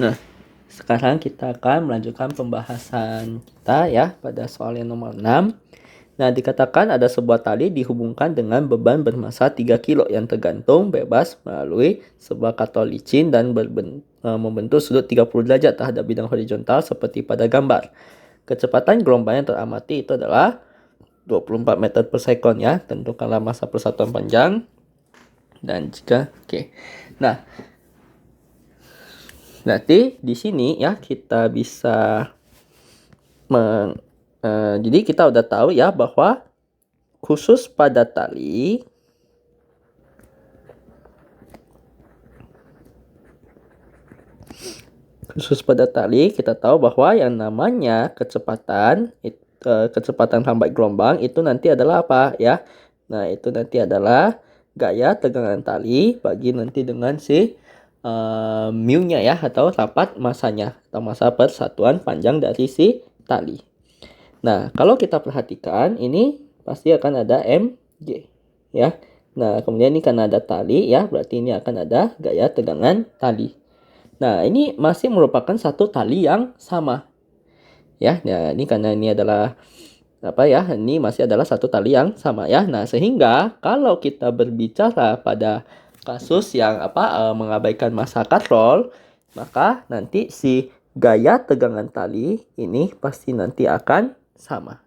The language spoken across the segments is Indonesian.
Nah, sekarang kita akan melanjutkan pembahasan kita ya pada soal yang nomor 6. Nah, dikatakan ada sebuah tali dihubungkan dengan beban bermassa 3 kilo yang tergantung bebas melalui sebuah katrol licin dan membentuk sudut 30 derajat terhadap bidang horizontal seperti pada gambar. Kecepatan gelombang yang teramati itu adalah 24 meter per sekon ya. Tentukanlah massa persatuan panjang. Dan jika Nah, berarti di sini ya kita bisa jadi kita udah tahu ya bahwa khusus pada tali kita tahu bahwa yang namanya kecepatan lambat gelombang itu nanti adalah apa ya? Nah, itu nanti adalah gaya tegangan tali bagi nanti dengan si mu-nya ya, atau rapat massanya atau massa persatuan panjang dari si tali. Nah, kalau kita perhatikan ini pasti akan ada mg ya. Nah, kemudian ini karena ada tali ya, berarti ini akan ada gaya tegangan tali. Nah, ini masih merupakan satu tali yang sama. Ya, nah ini karena ini adalah ini masih adalah satu tali yang sama ya. Nah, sehingga kalau kita berbicara pada kasus yang mengabaikan massa katrol, maka nanti si gaya tegangan tali ini pasti nanti akan sama.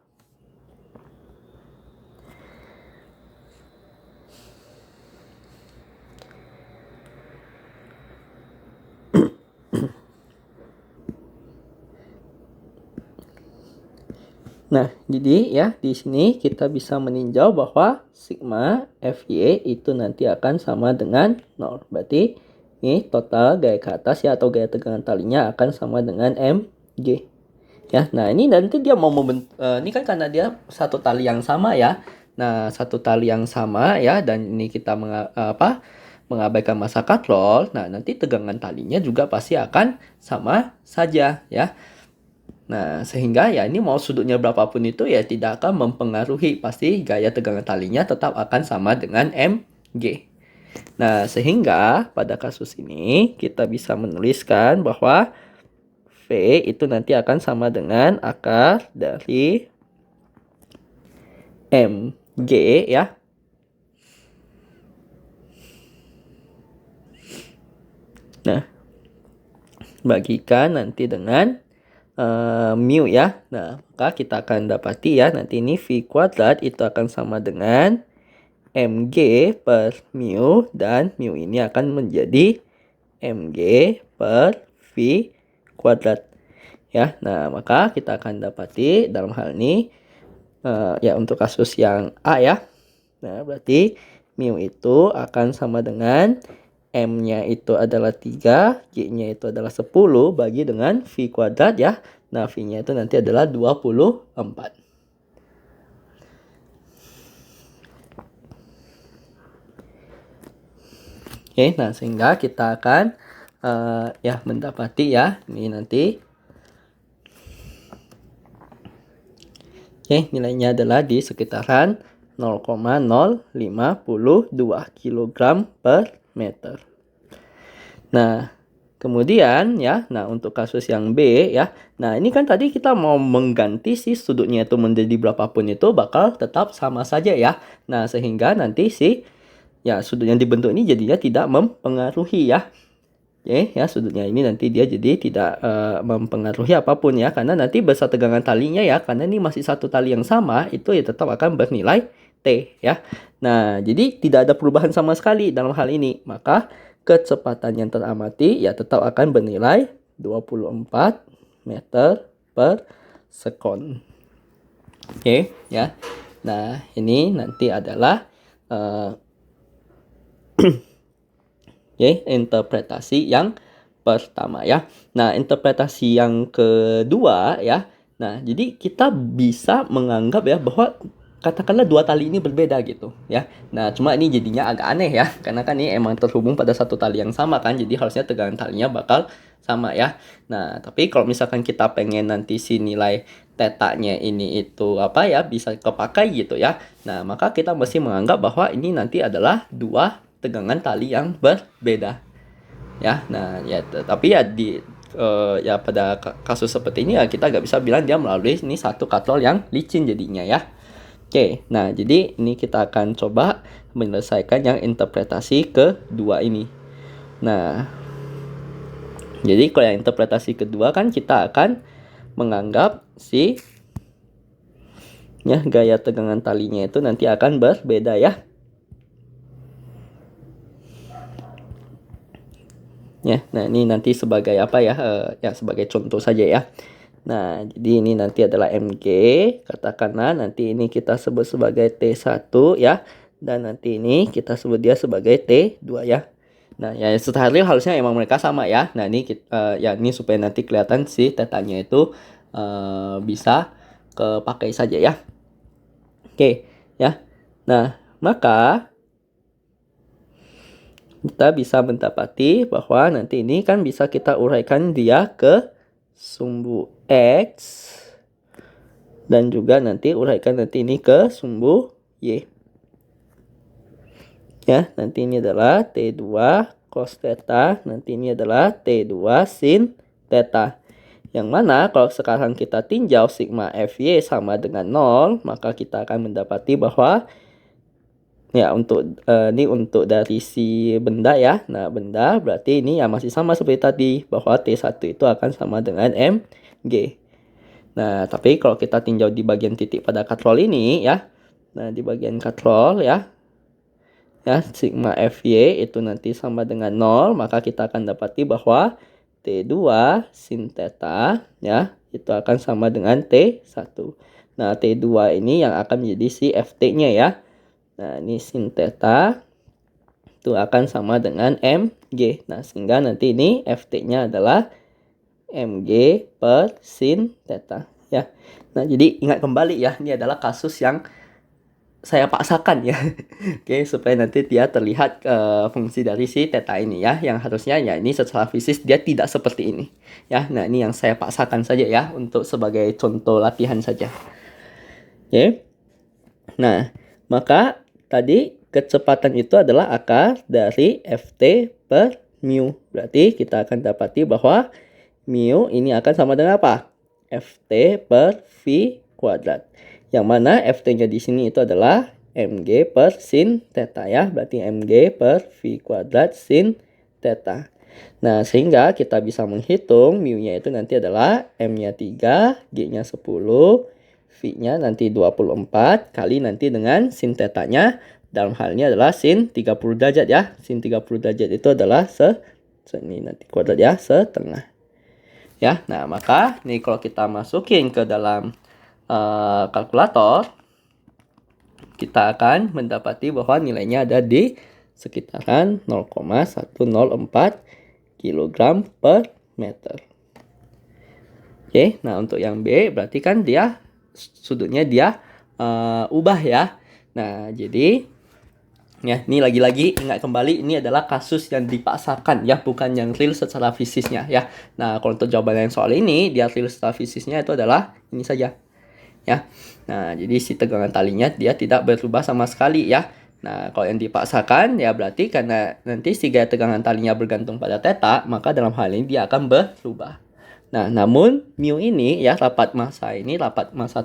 Nah, jadi ya di sini kita bisa meninjau bahwa sigma Fy itu nanti akan sama dengan 0. Berarti ini total gaya ke atas ya, atau gaya tegangan talinya akan sama dengan mg. Ya, nah ini nanti dia mau ini kan karena dia satu tali yang sama ya. Nah, satu tali yang sama ya, dan ini kita mengabaikan massa katrol. Nah, nanti tegangan talinya juga pasti akan sama saja ya. Nah, sehingga ya ini mau sudutnya berapapun itu ya tidak akan mempengaruhi, pasti gaya tegangan talinya tetap akan sama dengan mg. Nah, sehingga pada kasus ini kita bisa menuliskan bahwa V itu nanti akan sama dengan akar dari mg ya. Nah, bagikan nanti dengan mu ya. Nah, maka kita akan dapati ya, nanti ini V kuadrat itu akan sama dengan mg per mu, dan mu ini akan menjadi mg per V kuadrat ya. Nah, maka kita akan dapati dalam hal ini ya untuk kasus yang A ya. Nah, berarti mu itu akan sama dengan M-nya itu adalah 3, G-nya itu adalah 10 bagi dengan V kuadrat ya. Nah, V-nya itu nanti adalah 24. Oke, nah sehingga kita akan mendapati ya, ini nanti nilainya adalah di sekitaran 0,052 kg per meter. Nah, kemudian ya, nah untuk kasus yang B ya. Nah, ini kan tadi kita mau mengganti si sudutnya itu menjadi berapapun itu bakal tetap sama saja ya. Nah, sehingga nanti si sudut yang dibentuk ini jadinya tidak mempengaruhi ya. Oke, ya sudutnya ini nanti dia jadi tidak mempengaruhi apapun ya, karena nanti besar tegangan talinya ya, karena ini masih satu tali yang sama, itu ya tetap akan bernilai T ya. Nah, jadi tidak ada perubahan sama sekali dalam hal ini, maka kecepatan yang teramati ya tetap akan bernilai 24 meter per sekon. Oke ya. Nah, ini nanti adalah interpretasi yang pertama ya. Nah, interpretasi yang kedua ya. Nah, jadi kita bisa menganggap ya bahwa katakanlah dua tali ini berbeda gitu ya. Nah, cuma ini jadinya agak aneh ya, karena kan ini emang terhubung pada satu tali yang sama kan, jadi harusnya tegangan talinya bakal sama ya. Nah, tapi kalau misalkan kita pengen nanti si nilai tetanya ini itu bisa kepakai gitu ya. Nah, maka kita mesti menganggap bahwa ini nanti adalah dua tegangan tali yang berbeda ya. Nah, ya tapi ya ya pada kasus seperti ini ya kita nggak bisa bilang dia melalui ini satu katrol yang licin jadinya ya. Oke, nah jadi ini kita akan coba menyelesaikan yang interpretasi kedua ini. Nah, jadi kalau yang interpretasi kedua kan kita akan menganggap si ya gaya tegangan talinya itu nanti akan berbeda ya. Ya, nah ini nanti sebagai apa ya? Ya sebagai contoh saja ya. Nah, jadi ini nanti adalah Mg, katakanlah nanti ini kita sebut sebagai T1 ya. Dan nanti ini kita sebut dia sebagai T2 ya. Nah, ya secara real harusnya emang mereka sama ya. Nah, ini ya ini supaya nanti kelihatan si tetanya itu bisa kepakai saja ya. Oke, ya. Nah, maka kita bisa mendapati bahwa nanti ini kan bisa kita uraikan dia ke sumbu X dan juga nanti uraikan nanti ini ke sumbu Y. Ya, nanti ini adalah T2 cos theta, nanti ini adalah T2 sin theta. Yang mana kalau sekarang kita tinjau sigma Fy sama dengan 0, maka kita akan mendapati bahwa ya ini untuk dari si benda ya. Nah, benda berarti ini ya masih sama seperti tadi bahwa T1 itu akan sama dengan Mg. Nah, tapi kalau kita tinjau di bagian titik pada katrol ini ya. Nah, di bagian katrol ya. Ya, sigma Fy itu nanti sama dengan 0, maka kita akan dapati bahwa T2 sin theta ya, itu akan sama dengan T1. Nah, T2 ini yang akan menjadi si Ft-nya ya. Nah, ini sin theta itu akan sama dengan Mg. Nah, sehingga nanti ini Ft-nya adalah Mg per sin theta ya. Nah, jadi ingat kembali ya, ini adalah kasus yang saya paksakan ya. Oke, supaya nanti dia terlihat fungsi dari si theta ini ya, yang harusnya ya ini secara fisik dia tidak seperti ini ya. Nah, ini yang saya paksakan saja ya untuk sebagai contoh latihan saja. Oke. Nah, maka tadi kecepatan itu adalah akar dari Ft per mu. Berarti kita akan dapati bahwa mu ini akan sama dengan apa? Ft per V kuadrat. Yang mana Ft-nya di sini itu adalah Mg per sin theta ya. Berarti Mg per V kuadrat sin theta. Nah, sehingga kita bisa menghitung mu-nya itu nanti adalah M-nya 3, G-nya 10, V-nya nanti 24 kali nanti dengan sin theta-nya dalam hal ini adalah sin 30 derajat ya. Sin 30 derajat itu adalah ini nanti kuadrat ya, setengah. Ya, nah maka nih kalau kita masukin ke dalam kalkulator, kita akan mendapati bahwa nilainya ada di sekitaran 0,104 kg per meter. Oke, nah untuk yang B berarti kan dia sudutnya dia ubah ya. Nah, jadi ya, ini lagi-lagi ingat kembali ini adalah kasus yang dipaksakan ya, bukan yang real secara fisiknya ya. Nah, kalau untuk jawaban yang soal ini, dia real secara fisiknya itu adalah ini saja. Ya. Nah, jadi si tegangan talinya dia tidak berubah sama sekali ya. Nah, kalau yang dipaksakan ya berarti karena nanti si gaya tegangan talinya bergantung pada theta, maka dalam hal ini dia akan berubah. Nah, namun mu ini ya, rapat massa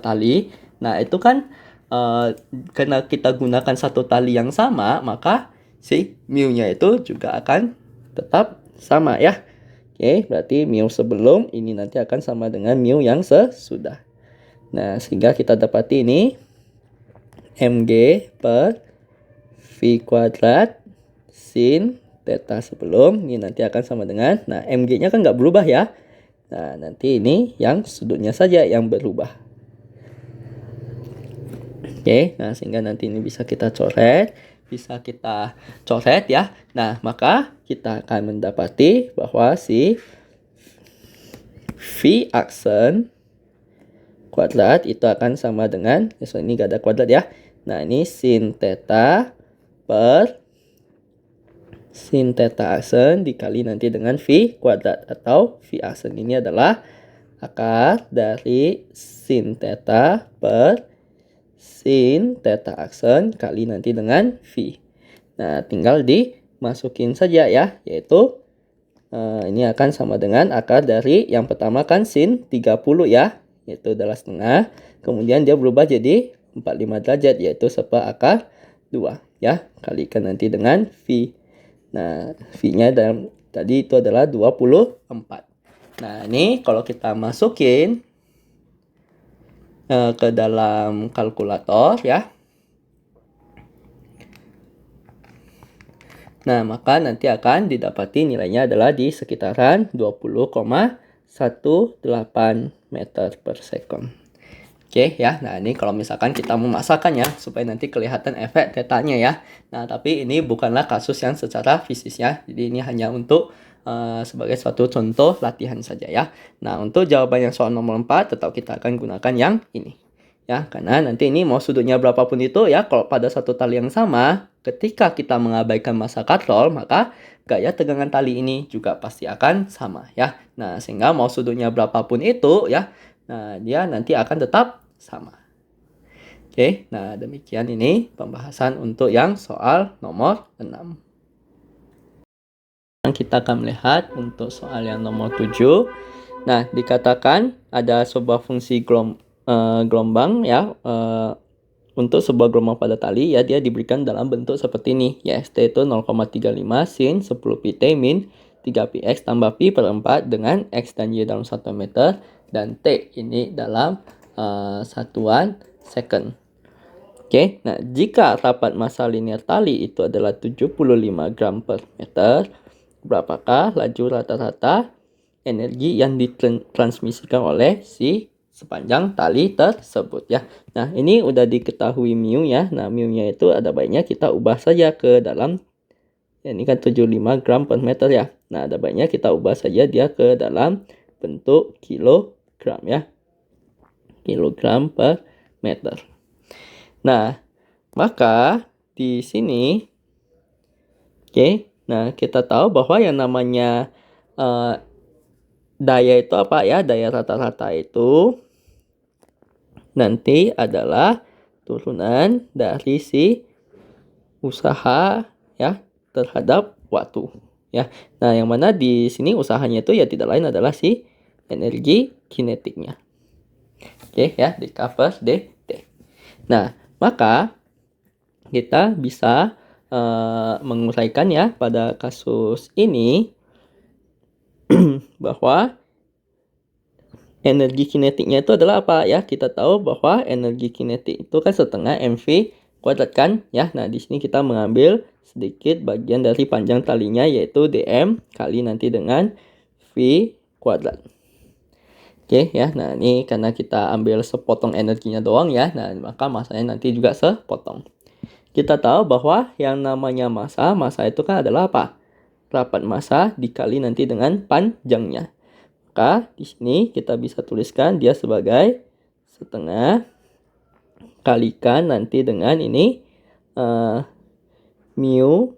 tali. Nah, itu kan karena kita gunakan satu tali yang sama, maka si mu-nya itu juga akan tetap sama ya. Oke, berarti mu sebelum ini nanti akan sama dengan mu yang sesudah. Nah, sehingga kita dapati ini Mg per V kuadrat sin theta sebelum ini nanti akan sama dengan, nah Mg-nya kan nggak berubah ya. Nah, nanti ini yang sudutnya saja yang berubah. Oke, nah sehingga nanti ini bisa kita coret ya. Nah, maka kita akan mendapati bahwa si V aksen kuadrat itu akan sama dengan, ini gak ada kuadrat ya. Nah, ini sin theta per sin theta aksen dikali nanti dengan V kuadrat, atau V aksen ini adalah akar dari sin theta per sin theta aksen kali nanti dengan V. Nah, tinggal dimasukin saja ya, yaitu ini akan sama dengan akar dari yang pertama kan sin 30 ya, yaitu adalah setengah. Kemudian dia berubah jadi 45 derajat, yaitu seperakar 2 ya. Kalikan nanti dengan V. Nah, V-nya tadi itu adalah 24. Nah, ini kalau kita masukin ke dalam kalkulator ya. Nah, maka nanti akan didapati nilainya adalah di sekitaran 20,18 meter per second. Oke ya, nah ini kalau misalkan kita memaksakannya supaya nanti kelihatan efek tetanya ya. Nah, tapi ini bukanlah kasus yang secara fisis ya. Jadi ini hanya untuk sebagai suatu contoh latihan saja ya. Nah, untuk jawaban yang soal nomor 4 tetap kita akan gunakan yang ini. Ya, karena nanti ini mau sudutnya berapapun itu ya, kalau pada satu tali yang sama, ketika kita mengabaikan massa katrol, maka gaya tegangan tali ini juga pasti akan sama ya. Nah, sehingga mau sudutnya berapapun itu ya, nah dia nanti akan tetap sama. Oke, nah demikian ini pembahasan untuk yang soal nomor 6. Kita akan melihat untuk soal yang nomor 7. Nah, dikatakan ada sebuah fungsi gelombang ya, untuk sebuah gelombang pada tali ya, dia diberikan dalam bentuk seperti ini ya. T itu 0,35 sin 10 pt min 3 px tambah pi per 4 dengan x dan y dalam 1 meter dan t ini dalam satuan second. Oke, nah jika rapat massa linear tali itu adalah 75 gram per meter, berapakah laju rata-rata energi yang ditransmisikan oleh si sepanjang tali tersebut ya. Nah, ini udah diketahui mu ya. Nah, mu-nya itu ada baiknya kita ubah saja ke dalam ya, ini kan 75 gram per meter ya. Nah, ada baiknya kita ubah saja dia ke dalam bentuk kilogram ya. Kilogram per meter. Nah, maka di sini nah kita tahu bahwa yang namanya daya itu apa ya? Daya rata-rata itu nanti adalah turunan dari si usaha ya terhadap waktu ya. Nah, yang mana di sini usahanya itu ya tidak lain adalah si energi kinetiknya. Oke ya, di cover dt. Nah, maka kita bisa menguraikan ya pada kasus ini bahwa energi kinetiknya itu adalah apa ya? Kita tahu bahwa energi kinetik itu kan setengah mv kuadrat kan ya. Nah, di sini kita mengambil sedikit bagian dari panjang talinya yaitu dm kali nanti dengan v kuadrat. Oke ya. Nah, ini karena kita ambil sepotong energinya doang ya. Nah, maka massanya nanti juga sepotong. Kita tahu bahwa yang namanya massa itu kan adalah apa? Rapat massa dikali nanti dengan panjangnya. Maka di sini kita bisa tuliskan dia sebagai setengah kalikan nanti dengan ini mu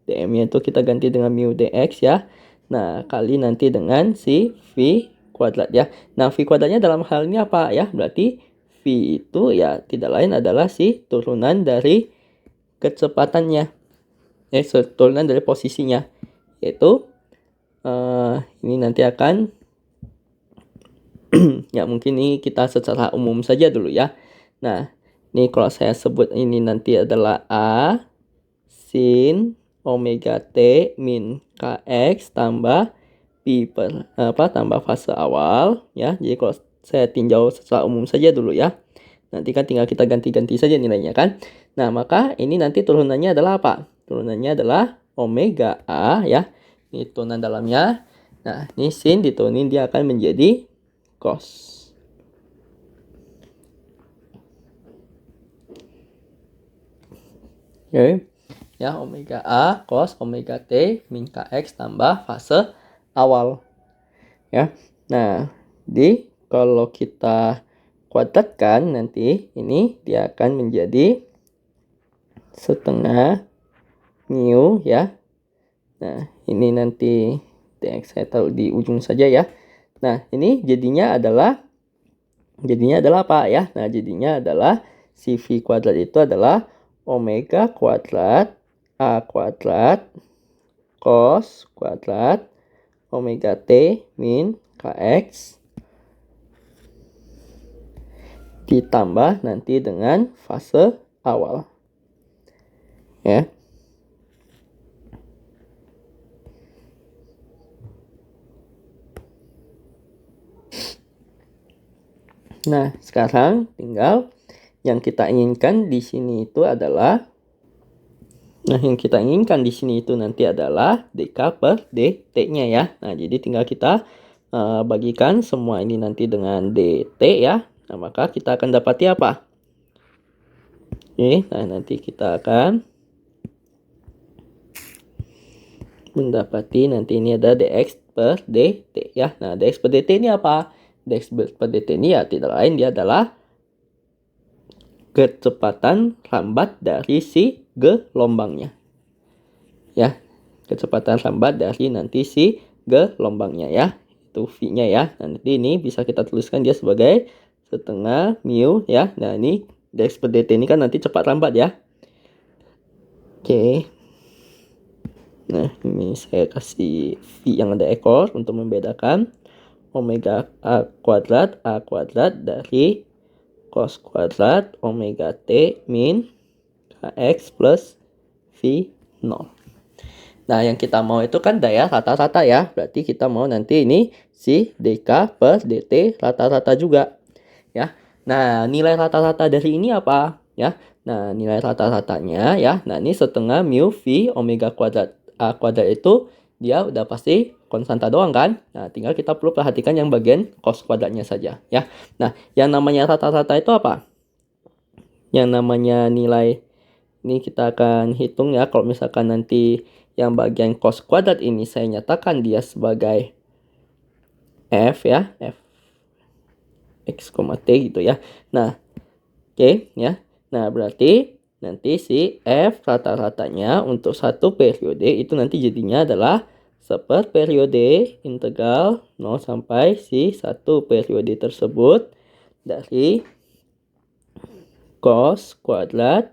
dm-nya itu kita ganti dengan mu dx ya. Nah, kali nanti dengan si v kuadrat ya. Nah, v kuadratnya dalam hal ini apa ya? Berarti v itu ya tidak lain adalah si turunan dari kecepatannya. Turunan dari posisinya. Yaitu ini nanti akan ya mungkin ini kita secara umum saja dulu ya. Nah, ini kalau saya sebut ini nanti adalah A sin omega T min Kx tambah pi per tambah fase awal ya. Jadi kalau saya tinjau secara umum saja dulu ya. Nanti kan tinggal kita ganti-ganti saja nilainya kan. Nah, maka ini nanti turunannya adalah apa? Turunannya adalah omega A ya. Ini turunan dalamnya. Nah, ini sin diturunin dia akan menjadi cos. Oke. Ya, omega A cos omega T min Kx tambah fase awal. Ya. Nah, kalau kita kuadratkan nanti ini dia akan menjadi setengah mu ya. Nah, ini nanti dx saya taruh di ujung saja ya. Nah, ini jadinya adalah apa ya? Nah, jadinya adalah si v kuadrat itu adalah omega kuadrat a kuadrat cos kuadrat omega T min Kx ditambah nanti dengan fase awal. Ya. Nah, sekarang tinggal yang kita inginkan di sini itu adalah nanti adalah dk per dt-nya ya. Nah, jadi tinggal kita bagikan semua ini nanti dengan dt ya. Nah, maka kita akan dapati apa? Oke, nah nanti kita akan mendapati nanti ini ada dx per dt ya. Nah, dx per dt ini apa? Dx per dt ini ya tidak lain, dia adalah kecepatan lambat dari si gelombangnya. Ya, kecepatan lambat dari nanti si gelombangnya ya. Itu V-nya ya. Nah, nanti ini bisa kita tuliskan dia sebagai setengah mu ya. Nah, ini dx per dt ini kan nanti cepat lambat ya. Oke. Nah, ini saya kasih V yang ada ekor untuk membedakan omega a kuadrat dari cos kuadrat omega t min kx plus V0. Nah, yang kita mau itu kan daya rata-rata ya. Berarti kita mau nanti ini si dk per dt rata-rata juga. Ya. Nah, nilai rata-rata dari ini apa? Ya. Nah, nilai rata-ratanya ya. Nah, ini setengah mu V omega kuadrat a kuadrat itu dia udah pasti konstanta doang kan? Nah, tinggal kita perlu perhatikan yang bagian cos kuadratnya saja ya. Nah, yang namanya rata-rata itu apa? Yang namanya nilai ini kita akan hitung ya. Kalau misalkan nanti yang bagian cos kuadrat ini saya nyatakan dia sebagai f ya, f x, t gitu ya. Nah, oke ya. Nah, berarti nanti si f rata-ratanya untuk satu periode itu nanti jadinya adalah seperperiode integral 0 sampai si satu periode tersebut dari cos kuadrat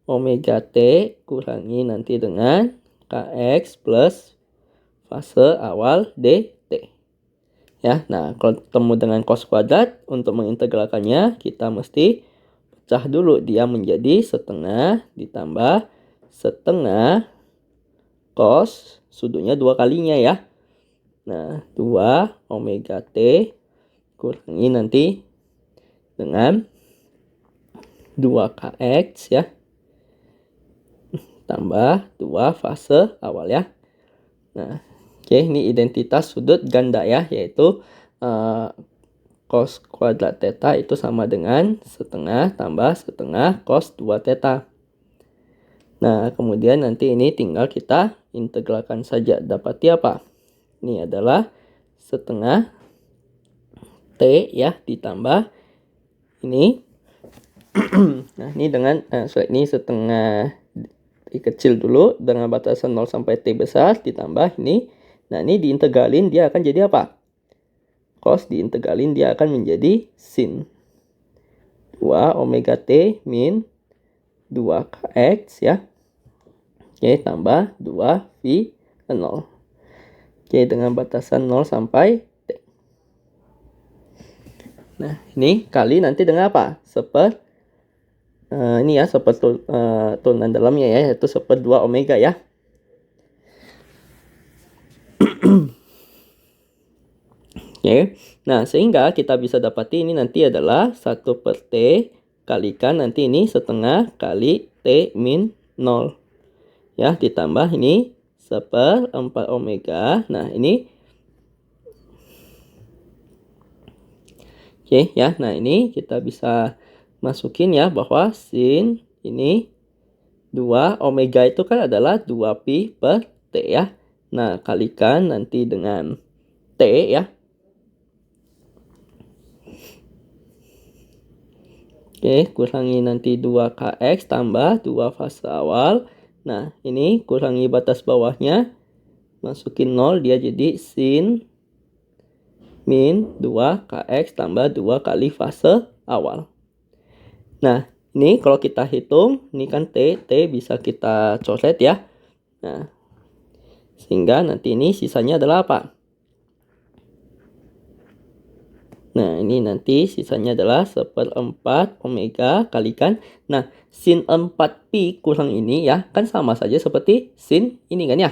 omega t kurangi nanti dengan kx plus fase awal dt. Ya, nah kalau ketemu dengan cos kuadrat, untuk mengintegralkannya kita mesti pecah dulu dia menjadi setengah ditambah setengah cos sudutnya dua kalinya ya. Nah, 2 omega t kurangi nanti dengan 2kx ya. Tambah 2 fase awal ya. Nah, oke, ini identitas sudut ganda ya, yaitu cos kuadrat theta itu sama dengan setengah tambah setengah cos 2 theta. Nah, kemudian nanti ini tinggal kita integralkan saja. Dapati apa? Ini adalah setengah T ya, ditambah ini. Nah, ini dengan ini setengah T kecil dulu dengan batasan 0 sampai T besar ditambah ini. Nah, ini diintegralin dia akan jadi apa? Cos diintegralin dia akan menjadi sin 2 omega T min 2kx ya. Oke, tambah 2 V0. Oke, dengan batasan 0 sampai T. Nah, ini kali nanti dengan apa? Ini ya turunan dalamnya ya, yaitu 1/2 omega ya. Oke. Nah, sehingga kita bisa dapati ini nanti adalah 1/T kalikan nanti ini setengah kali T min 0. Ya, ditambah ini 1/4 omega. Nah, ini oke ya. Nah, ini kita bisa masukin ya bahwa sin ini 2 omega itu kan adalah 2pi/T ya. Nah, kalikan nanti dengan T ya. Oke, kurangi nanti 2kx tambah 2 fase awal. Nah, ini kurangi batas bawahnya. Masukin 0, dia jadi sin min 2kx tambah 2 kali fase awal. Nah, ini kalau kita hitung, ini kan T bisa kita coret ya. Nah, Sehingga nanti ini sisanya adalah apa? Nah, ini nanti sisanya adalah 1/4 omega kalikan. Nah, sin 4pi kurang ini ya, kan sama saja seperti sin ini kan ya.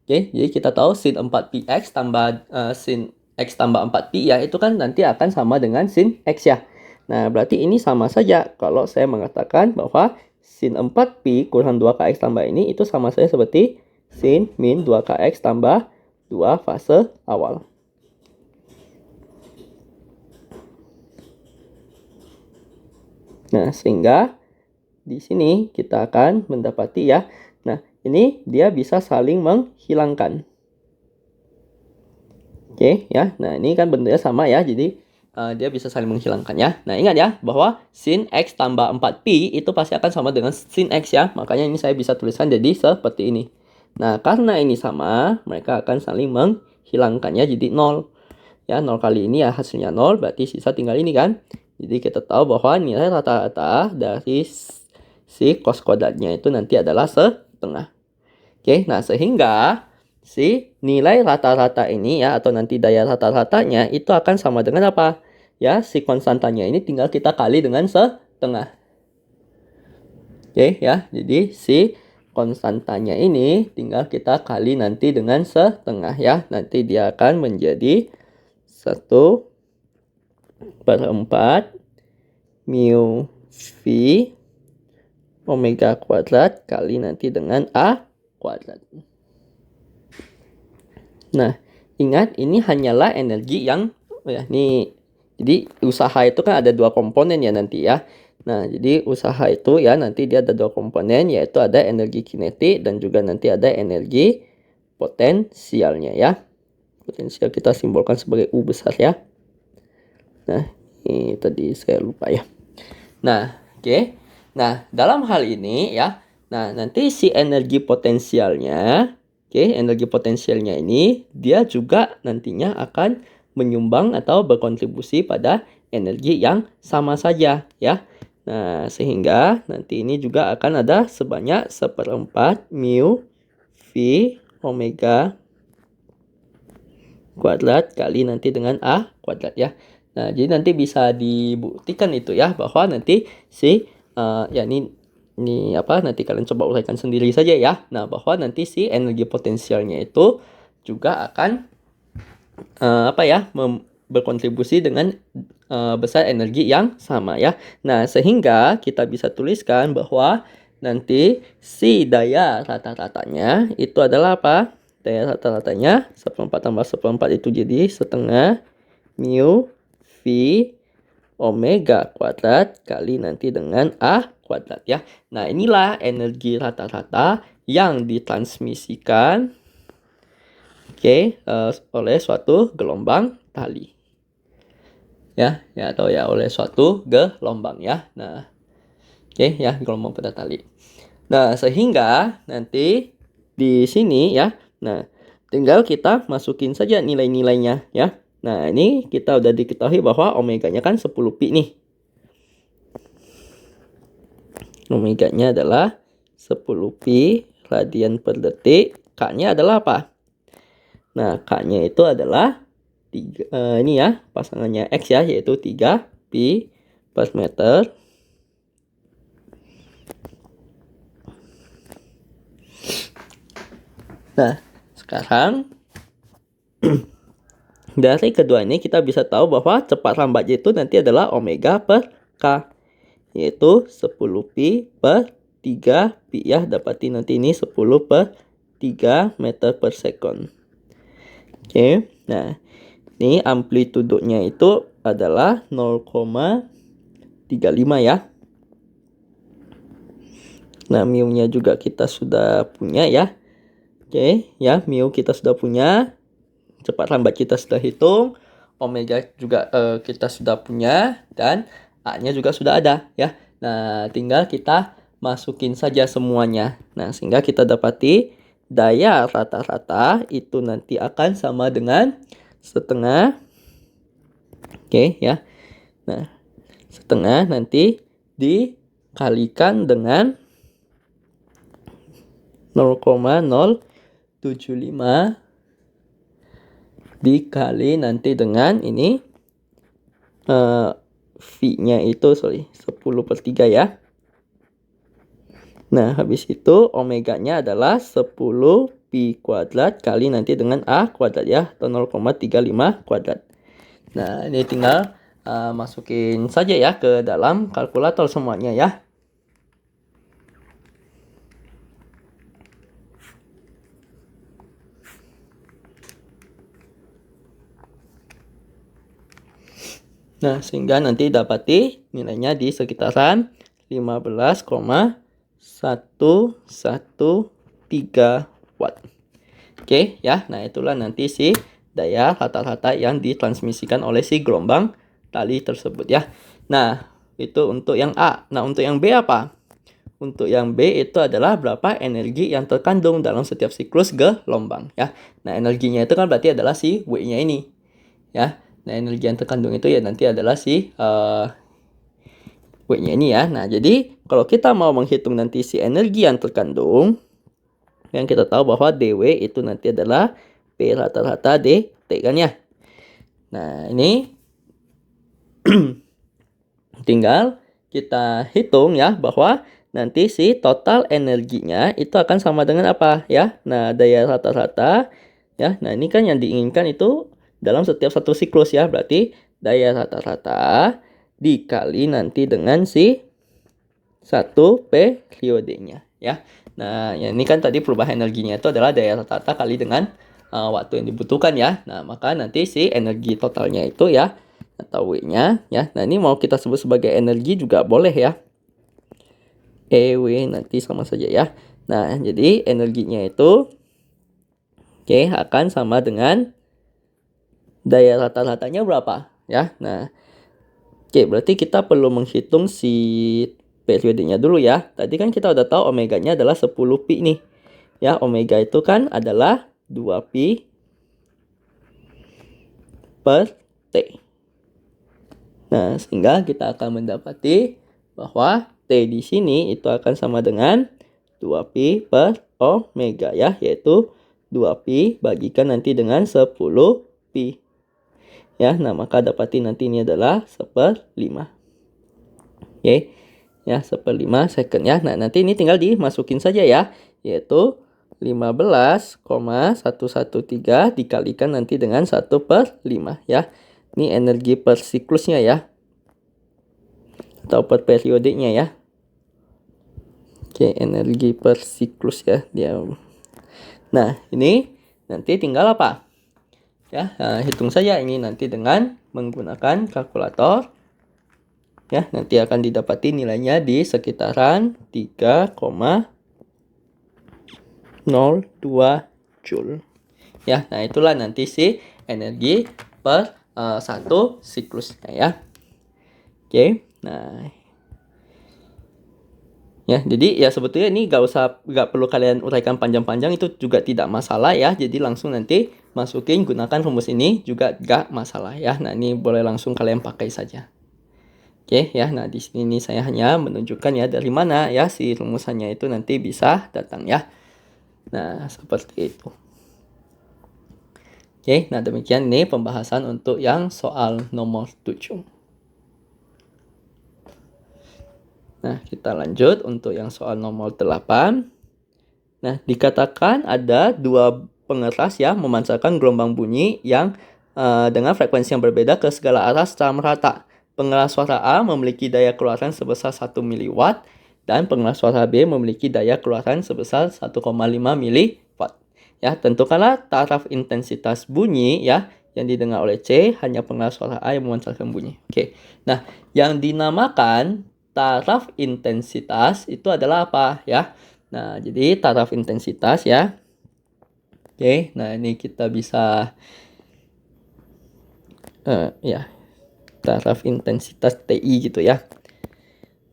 Oke, jadi kita tahu sin 4px tambah sin x tambah 4pi ya, itu kan nanti akan sama dengan sin x ya. Nah, berarti ini sama saja kalau saya mengatakan bahwa sin 4pi kurang 2kx tambah ini itu sama saja seperti sin min 2kx tambah 2 fase awal. Nah, sehingga di sini kita akan mendapati ya. Nah, ini dia bisa saling menghilangkan. Oke, ya. Nah, ini kan bentuknya sama ya. Jadi dia bisa saling menghilangkan ya. Nah, ingat ya bahwa sin x tambah 4pi itu pasti akan sama dengan sin x ya. Makanya ini saya bisa tuliskan jadi seperti ini. Nah, karena ini sama, mereka akan saling menghilangkannya jadi 0. Ya, 0 kali ini ya hasilnya 0, berarti sisa tinggal ini kan. Jadi kita tahu bahwa nilai rata-rata dari si cos kuadratnya itu nanti adalah setengah. Oke, nah sehingga si nilai rata-rata ini ya, atau nanti daya rata-ratanya itu akan sama dengan apa? Ya, si konstantanya ini tinggal kita kali dengan setengah. Oke ya, jadi si konstantanya ini tinggal kita kali nanti dengan setengah ya. Nanti dia akan menjadi 1/4 mu v omega kuadrat kali nanti dengan a kuadrat. Nah, ingat ini hanyalah energi yang ya nih. Jadi usaha itu kan ada 2 komponen ya nanti ya. Nah, jadi usaha itu ya nanti dia ada 2 komponen, yaitu ada energi kinetik dan juga nanti ada energi potensialnya ya. Potensial kita simbolkan sebagai U besar ya. Nah, ini tadi saya lupa ya. Nah, oke. Nah, dalam hal ini ya, nah nanti si energi potensialnya, energi potensialnya ini dia juga nantinya akan menyumbang atau berkontribusi pada energi yang sama saja ya. Nah, sehingga nanti ini juga akan ada sebanyak 1/4 mu v omega kuadrat kali nanti dengan a kuadrat ya. Nah, jadi nanti bisa dibuktikan itu ya bahwa nanti si ya ini apa nanti kalian coba uraikan sendiri saja ya. Nah, bahwa nanti si energi potensialnya itu juga akan apa ya berkontribusi dengan besar energi yang sama ya. Nah, sehingga kita bisa tuliskan bahwa nanti si daya rata-ratanya itu adalah apa? Daya rata-ratanya 1/4 tambah 1/4 itu jadi setengah mu v omega kuadrat kali nanti dengan a kuadrat ya. Nah, inilah energi rata-rata yang ditransmisikan oleh suatu gelombang tali. Ya atau ya oleh suatu gelombang ya. Nah, ya gelombang pada tali. Nah, sehingga nanti di sini ya. Nah, tinggal kita masukin saja nilai-nilainya ya. Nah, ini kita udah diketahui bahwa omeganya kan 10pi nih. Omeganya adalah 10pi radian per detik. K-nya adalah apa? Nah, K-nya itu adalah 3, ini ya, pasangannya X ya, yaitu 3pi per meter. Nah, sekarang dari kedua ini kita bisa tahu bahwa cepat lambatnya itu nanti adalah omega per K, yaitu 10pi per 3pi ya. Dapati nanti ini 10/3 meter per second. Oke, nah ini amplitudenya itu adalah 0,35 ya. Nah, mu-nya juga kita sudah punya ya. Oke, ya mu kita sudah punya. Cepat lambat kita sudah hitung, omega juga kita sudah punya, dan A-nya juga sudah ada ya. Nah, tinggal kita masukin saja semuanya. Nah, sehingga kita dapati daya rata-rata itu nanti akan sama dengan setengah. Oke ya. Nah, setengah nanti dikalikan dengan 0,075 dikali nanti dengan ini V-nya itu 10/3 ya. Nah, habis itu omeganya adalah 10 pi kuadrat kali nanti dengan A kuadrat ya, atau 0,35 kuadrat. Nah, ini tinggal masukin saja ya ke dalam kalkulator semuanya ya. Nah, sehingga nanti dapati nilainya di sekitaran 15,1113 watt. Oke ya, nah itulah nanti si daya rata-rata yang ditransmisikan oleh si gelombang tali tersebut ya. Nah, itu untuk yang A. Nah, untuk yang B apa? Untuk yang B itu adalah berapa energi yang terkandung dalam setiap siklus gelombang ya. Nah, energinya itu kan berarti adalah si W-nya ini ya. Nah, energi yang terkandung itu ya nanti adalah si W-nya ini ya. Nah, jadi kalau kita mau menghitung nanti si energi yang terkandung, yang kita tahu bahwa dW itu nanti adalah P rata-rata dt kan ya. Nah, ini tinggal kita hitung ya bahwa nanti si total energinya itu akan sama dengan apa ya. Nah, daya rata-rata ya. Nah, ini kan yang diinginkan itu dalam setiap satu siklus ya. Berarti daya rata-rata dikali nanti dengan si satu periodenya ya. Nah, ini kan tadi perubahan energinya itu adalah daya rata-rata kali dengan waktu yang dibutuhkan ya. Nah, maka nanti si energi totalnya itu ya, atau W-nya ya. Nah, ini mau kita sebut sebagai energi juga boleh ya. EW nanti sama saja ya. Nah, jadi energinya itu akan sama dengan daya rata-ratanya berapa ya. Nah, berarti kita perlu menghitung si periodenya dulu ya. Tadi kan kita udah tahu omeganya adalah 10 pi nih. Ya, omega itu kan adalah 2 pi per T. Nah, sehingga kita akan mendapati bahwa T di sini itu akan sama dengan 2 pi per omega ya, yaitu 2 pi bagikan nanti dengan 10 pi. Ya, nah maka dapati nanti ini adalah 1/5. Oke. Ya, 1/5 second ya. Nah, nanti ini tinggal dimasukin saja ya, yaitu 15,113 dikalikan nanti dengan 1/5 ya. Ini energi per siklusnya ya, atau per periodenya ya. Oke, energi per siklus ya dia. Nah, ini nanti tinggal apa? Ya, hitung saja ini nanti dengan menggunakan kalkulator. Ya, nanti akan didapati nilainya di sekitaran 3,02 Joule. Ya, nah itulah nanti si energi per satu siklusnya ya. Oke, nah ya, jadi ya sebetulnya ini nggak perlu kalian uraikan panjang-panjang, itu juga tidak masalah ya. Jadi langsung nanti masukin gunakan rumus ini juga nggak masalah ya. Nah, ini boleh langsung kalian pakai saja. Oke ya, nah di sini saya hanya menunjukkan ya dari mana ya si rumusannya itu nanti bisa datang ya. Nah, seperti itu. Oke, nah demikian nih pembahasan untuk yang soal nomor 7. Nah, kita lanjut untuk yang soal nomor 8. Nah, dikatakan ada dua pengeras ya memancarkan gelombang bunyi yang dengan frekuensi yang berbeda ke segala arah secara merata. Pengeras suara A memiliki daya keluaran sebesar 1 mW dan pengeras suara B memiliki daya keluaran sebesar 1,5 mW. Ya, tentukanlah taraf intensitas bunyi ya yang didengar oleh C, hanya pengeras suara A yang memancarkan bunyi. Oke. Nah, yang dinamakan taraf intensitas itu adalah apa ya? Nah, jadi taraf intensitas ya. Oke, nah ini kita bisa ya, taraf intensitas TI gitu ya.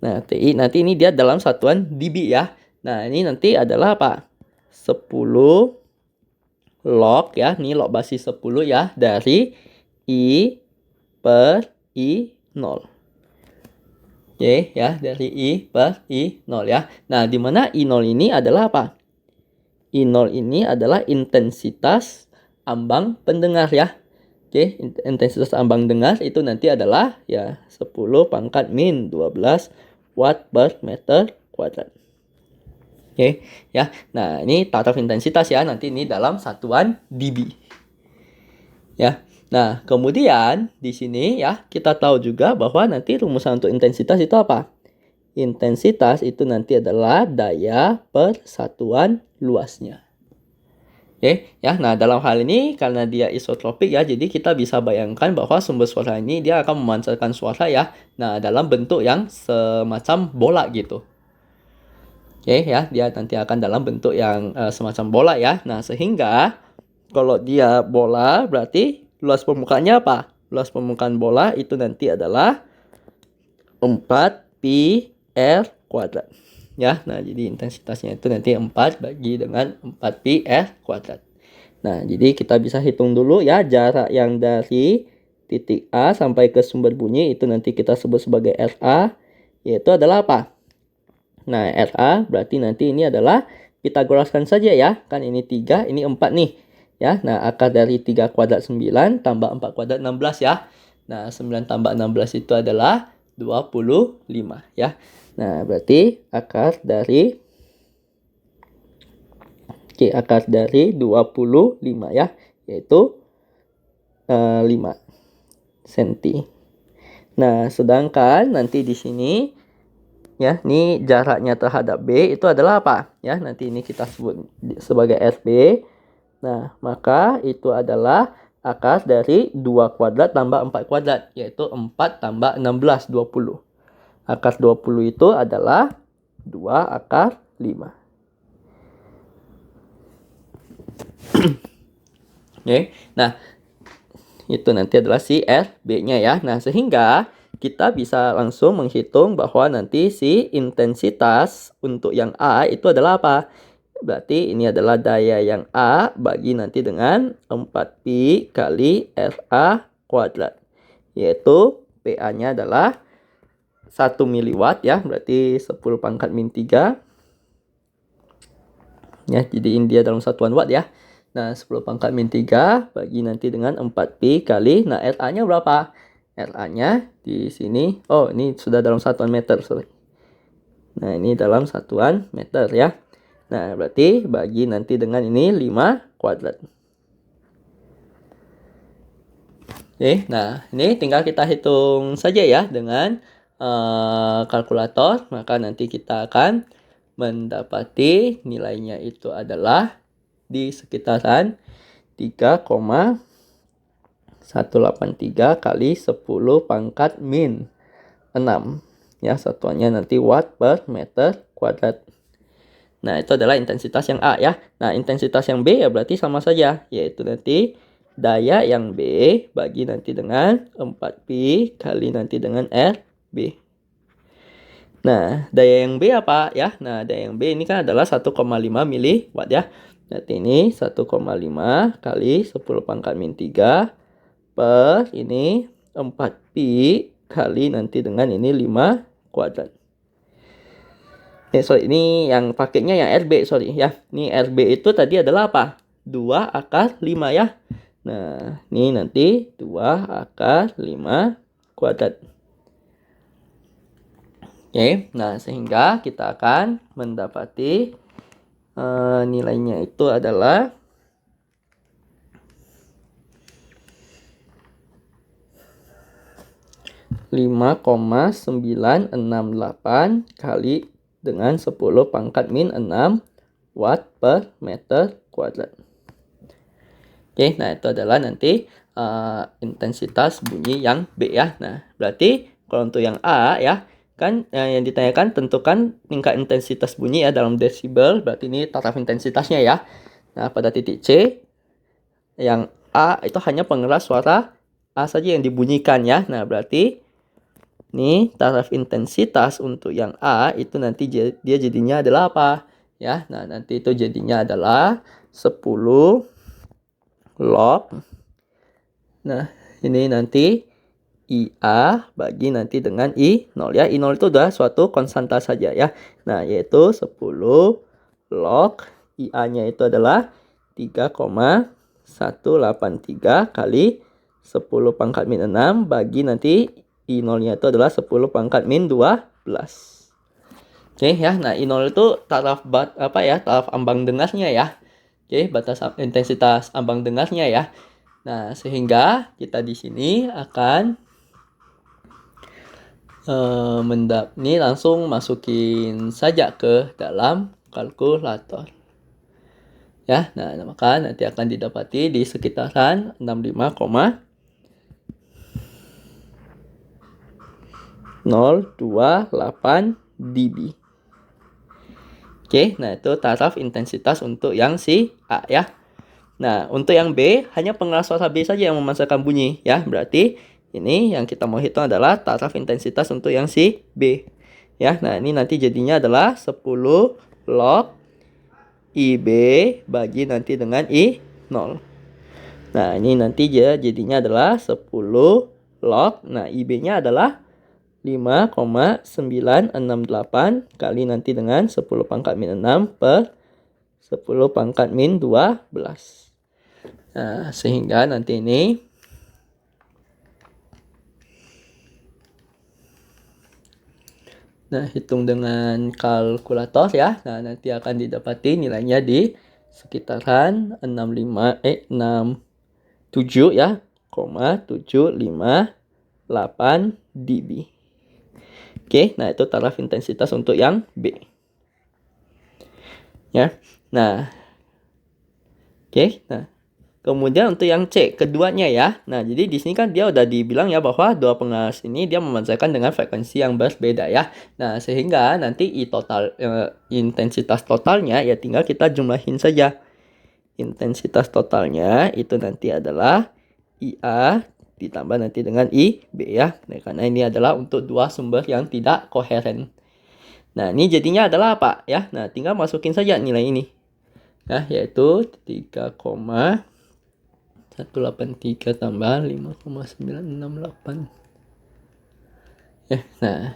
Nah, TI nanti ini dia dalam satuan dB ya. Nah, ini nanti adalah apa? 10 log ya. Ini log basis 10 ya dari I per I0. Oke ya, dari I per I0 ya. Nah, di mana I0 ini adalah apa? I0 ini adalah intensitas ambang pendengar ya. Oke, intensitas ambang dengar itu nanti adalah ya 10 pangkat min 12 watt per meter kuadrat. Oke, ya. Nah, ini taraf intensitas ya. Nanti ini dalam satuan dB. Ya. Nah, kemudian di sini ya kita tahu juga bahwa nanti rumusan untuk intensitas itu apa? Intensitas itu nanti adalah daya per satuan luasnya. Oke, ya. Nah, dalam hal ini karena dia isotropik ya, jadi kita bisa bayangkan bahwa sumber suara ini dia akan memancarkan suara ya. Nah, dalam bentuk yang semacam bola gitu. Oke, ya, dia nanti akan dalam bentuk yang semacam bola ya. Nah, sehingga kalau dia bola berarti luas permukaannya apa? Luas permukaan bola itu nanti adalah 4 pi r kuadrat. Ya, nah jadi intensitasnya itu nanti 4 bagi dengan 4 pi r kuadrat. Nah, jadi kita bisa hitung dulu ya jarak yang dari titik A sampai ke sumber bunyi itu nanti kita sebut sebagai RA, yaitu adalah apa? Nah, RA berarti nanti ini adalah Pitagoraskan saja ya. Kan ini 3, ini 4 nih. Ya, nah akar dari 3 kuadrat 9 tambah 4 kuadrat 16 ya. Nah, 9 tambah 16 itu adalah 25 ya. Nah, berarti akar dari 25 ya, yaitu 5 cm. Nah, sedangkan nanti di sini ya, ini jaraknya terhadap B itu adalah apa? Ya, nanti ini kita sebut sebagai RB. Nah, maka itu adalah akar dari 2 kuadrat tambah 4 kuadrat, yaitu 4 tambah 16, 20. Akar 20 itu adalah 2 akar 5. Oke, nah itu nanti adalah si RB-nya ya. Nah, sehingga kita bisa langsung menghitung bahwa nanti si intensitas untuk yang A itu adalah apa? Berarti ini adalah daya yang A bagi nanti dengan 4pi kali RA kuadrat. Yaitu PA-nya adalah 1 miliwatt ya, berarti 10 pangkat min 3. Ya, jadi ini dia dalam satuan watt ya. Nah, 10 pangkat min 3 bagi nanti dengan 4pi kali, nah RA-nya berapa? RA-nya di sini, oh ini sudah dalam satuan meter, sorry. Nah, ini dalam satuan meter ya. Nah, berarti bagi nanti dengan ini 5 kuadrat. Oke, nah ini tinggal kita hitung saja ya dengan kalkulator. Maka nanti kita akan mendapati nilainya itu adalah di sekitaran 3,183 kali 10 pangkat min 6. Ya, satuannya nanti watt per meter kuadrat. Nah, itu adalah intensitas yang A ya. Nah, intensitas yang B ya berarti sama saja, yaitu nanti daya yang B bagi nanti dengan 4pi kali nanti dengan RB. Nah, daya yang B apa ya? Nah, daya yang B ini kan adalah 1,5 miliwatt ya. Berarti ini 1,5 kali 10 pangkat min 3 per ini 4pi kali nanti dengan ini 5 kuadrat. Sorry, ini yang pakainya yang RB, sorry ya. Ini RB itu tadi adalah apa? 2 akar 5 ya. Nah, ini nanti 2 akar 5 kuadrat. Oke, nah sehingga kita akan mendapati nilainya itu adalah 5,968 kali dengan 10 pangkat min 6 watt per meter kuadrat. Oke, nah itu adalah nanti intensitas bunyi yang B ya. Nah, berarti kalau untuk yang A ya, kan yang ditanyakan tentukan tingkat intensitas bunyi ya dalam desibel, berarti ini taraf intensitasnya ya. Nah, pada titik C, yang A itu hanya pengeras suara A saja yang dibunyikan ya. Nah, berarti ini taraf intensitas untuk yang A itu nanti dia jadinya adalah apa? Ya, nah nanti itu jadinya adalah 10 log. Nah, ini nanti IA bagi nanti dengan I0 ya. I0 itu udah suatu konstanta saja ya. Nah, yaitu 10 log IA-nya itu adalah 3,183 kali 10 pangkat min 6 bagi nanti I0-nya itu adalah 10 pangkat min 12. Oke ya, nah I0 itu taraf ambang dengarnya ya. Oke, batas intensitas ambang dengarnya ya. Nah, sehingga kita di sini akan ini langsung masukin saja ke dalam kalkulator. Ya, nah maka nanti akan didapati di sekitaran 65,028 dB. Oke, nah itu taraf intensitas untuk yang si A ya. Nah, untuk yang B hanya pengeras suara B saja yang memancarkan bunyi ya. Berarti ini yang kita mau hitung adalah taraf intensitas untuk yang si B. Ya, nah ini nanti jadinya adalah 10 log IB bagi nanti dengan I0. Nah, ini nanti jadinya adalah 10 log. Nah, IB-nya adalah 5,968 kali nanti dengan 10 pangkat min 6 per 10 pangkat min 12. Nah, sehingga nanti ini hitung dengan kalkulator ya. Nah, nanti akan didapati nilainya di sekitaran 67 ya, 758 dB. Oke, nah itu taraf intensitas untuk yang B. Ya. Nah. Oke, nah. Kemudian untuk yang C, keduanya ya. Nah, jadi di sini kan dia udah dibilang ya bahwa dua pengeras ini dia memancarkan dengan frekuensi yang berbeda ya. Nah, sehingga nanti intensitas totalnya ya tinggal kita jumlahin saja. Intensitas totalnya itu nanti adalah IA ditambah nanti dengan IB ya. Nah, karena ini adalah untuk dua sumber yang tidak koheren. Nah, ini jadinya adalah apa ya? Nah, tinggal masukin saja nilai ini. Ya, yaitu 3,183 tambah 5,968. Ya, nah.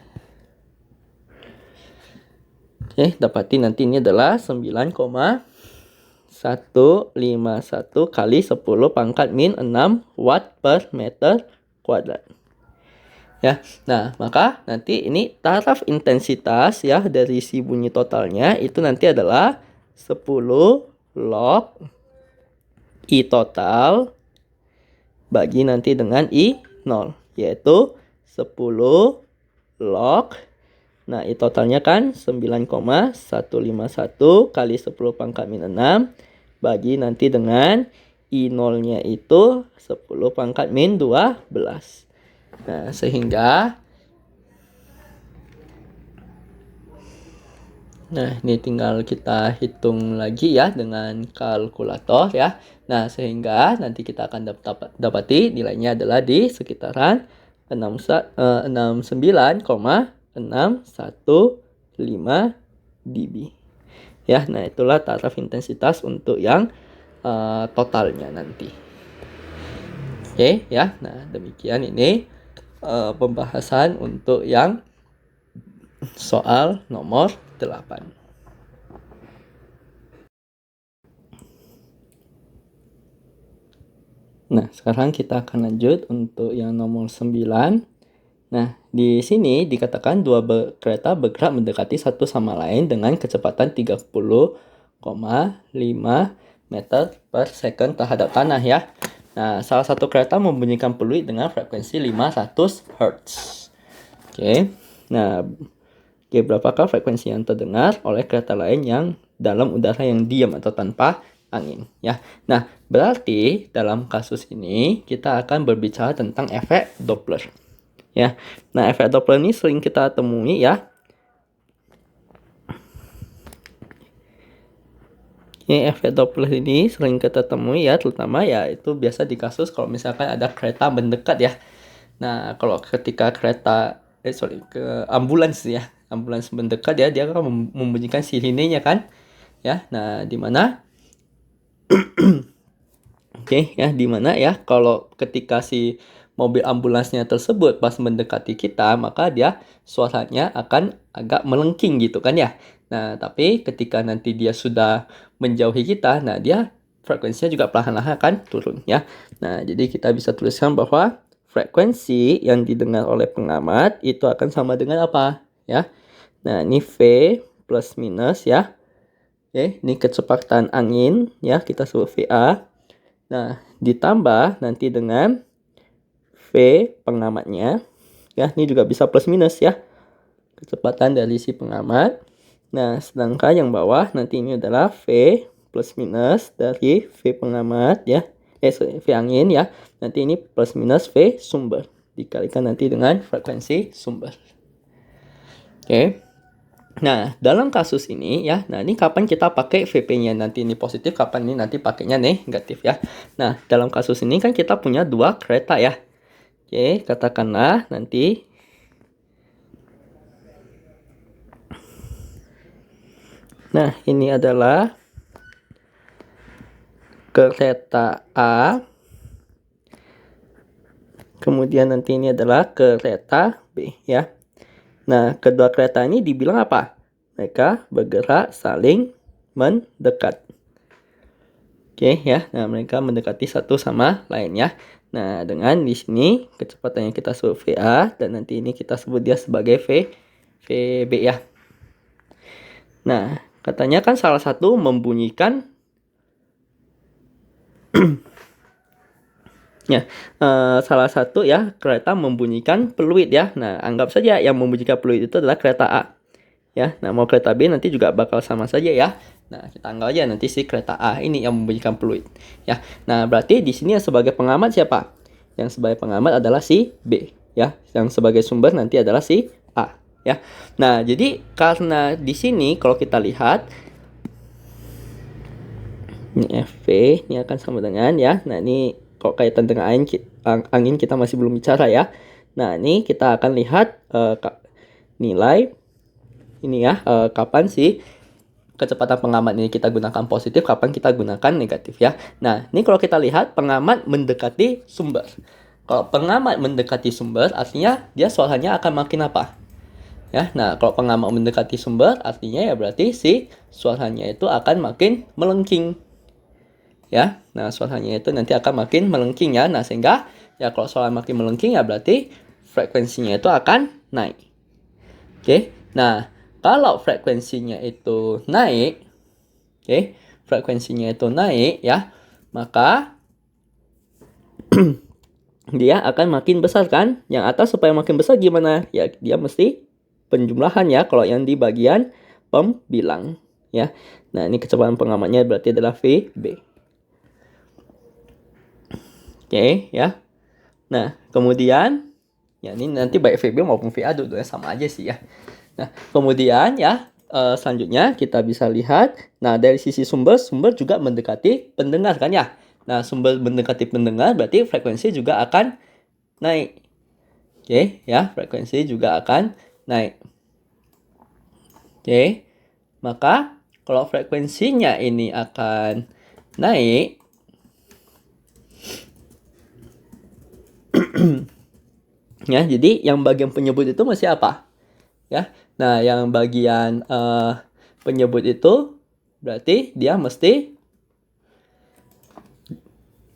Oke, dapati nanti ini adalah 9,151 kali 10 pangkat min 6 watt per meter kuadrat. Ya, nah maka nanti ini taraf intensitas ya dari si bunyi totalnya itu nanti adalah 10 log I total bagi nanti dengan I0 yaitu 10 log. Nah, I totalnya kan 9,151 kali 10 pangkat min 6 bagi nanti dengan I0-nya itu 10 pangkat min 12. Nah, sehingga ini tinggal kita hitung lagi ya dengan kalkulator ya. Nah, sehingga nanti kita akan dapati nilainya adalah di sekitaran 69,615 dB. Ya, nah itulah taraf intensitas untuk yang totalnya nanti. Oke, ya. Nah, demikian ini pembahasan untuk yang soal nomor 8. Nah, sekarang kita akan lanjut untuk yang nomor 9. Nah, di sini dikatakan dua kereta bergerak mendekati satu sama lain dengan kecepatan 30,5 meter per second terhadap tanah ya. Nah, salah satu kereta membunyikan peluit dengan frekuensi 500 Hz. Oke. Nah, berapakah frekuensi yang terdengar oleh kereta lain yang dalam udara yang diam atau tanpa angin ya. Nah, berarti dalam kasus ini kita akan berbicara tentang efek Doppler. Ya. Nah, efek Doppler ini sering kita temui ya. Ini efek Doppler ini sering kita temui ya, terutama ya itu biasa di kasus kalau misalkan ada kereta mendekat ya. Nah, kalau ketika ambulans ya, ambulans mendekat ya, dia akan membunyikan sirenenya kan, ya. Nah, di mana? Oke, ya, di mana ya? Kalau ketika si mobil ambulansnya tersebut pas mendekati kita, maka dia suaranya akan agak melengking gitu kan ya. Nah, tapi ketika nanti dia sudah menjauhi kita, nah dia frekuensinya juga perlahan-lahan akan turun ya. Nah, jadi kita bisa tuliskan bahwa frekuensi yang didengar oleh pengamat itu akan sama dengan apa ya. Nah, ini V plus minus ya. Oke, ini kecepatan angin ya, kita sebut VA. Nah, ditambah nanti dengan V pengamatnya. Ya, ini juga bisa plus minus ya. Kecepatan dari si pengamat. Nah, sedangkan yang bawah nanti ini adalah V plus minus dari V pengamat ya. V angin ya. Nanti ini plus minus V sumber. Dikalikan nanti dengan frekuensi sumber. Oke. Nah, dalam kasus ini ya, nah ini kapan kita pakai VP-nya, nanti ini positif, kapan ini nanti pakainya negatif ya. Nah, dalam kasus ini kan kita punya dua kereta ya. Oke, katakanlah nanti nah, ini adalah kereta A. Kemudian nanti ini adalah kereta B ya. Nah, kedua kereta ini dibilang apa? Mereka bergerak saling mendekat. Oke ya. Nah, mereka mendekati satu sama lain ya. Nah, dengan di sini kecepatannya kita sebut VA dan nanti ini kita sebut dia sebagai VB ya. Nah, katanya kan salah satu membunyikan ya, salah satu ya kereta membunyikan peluit ya. Nah, anggap saja yang membunyikan peluit itu adalah kereta A. Ya, nah mau kereta B nanti juga bakal sama saja ya. Nah, kita anggap aja nanti si kereta A ini yang membunyikan peluit. Ya, nah berarti di sini yang sebagai pengamat siapa? Yang sebagai pengamat adalah si B. Ya, yang sebagai sumber nanti adalah si A. Ya, nah jadi karena di sini kalau kita lihat ini FV ini akan sama dengan ya. Nah, ini kok kaitan dengan angin kita masih belum bicara ya. Nah, ini kita akan lihat nilai ini ya, kapan sih kecepatan pengamat ini kita gunakan positif, kapan kita gunakan negatif ya. Nah, ini kalau kita lihat pengamat mendekati sumber. Kalau pengamat mendekati sumber artinya dia suaranya akan makin apa? Ya, nah kalau pengamat mendekati sumber artinya ya berarti si suaranya itu akan makin melengking. Ya, nah suaranya itu nanti akan makin melengking ya. Nah, sehingga ya kalau suara makin melengking ya berarti frekuensinya itu akan naik. Oke. Nah, kalau frekuensinya itu naik, frekuensinya itu naik ya, maka dia akan makin besar kan? Yang atas supaya makin besar gimana? Ya, dia mesti penjumlahan ya kalau yang di bagian pembilang ya. Nah, ini kecepatan pengamatnya berarti adalah VB. Oke, ya. Nah, kemudian ya ini nanti baik VB maupun VA dua-duanya sama aja sih ya. Nah, kemudian ya selanjutnya kita bisa lihat, nah dari sisi sumber juga mendekati pendengar kan ya. Nah, sumber mendekati pendengar berarti frekuensi juga akan naik. Oke, ya, frekuensi juga akan naik. Oke. Maka kalau frekuensinya ini akan naik ya, jadi yang bagian penyebut itu masih apa? Ya. Nah, yang bagian penyebut itu berarti dia mesti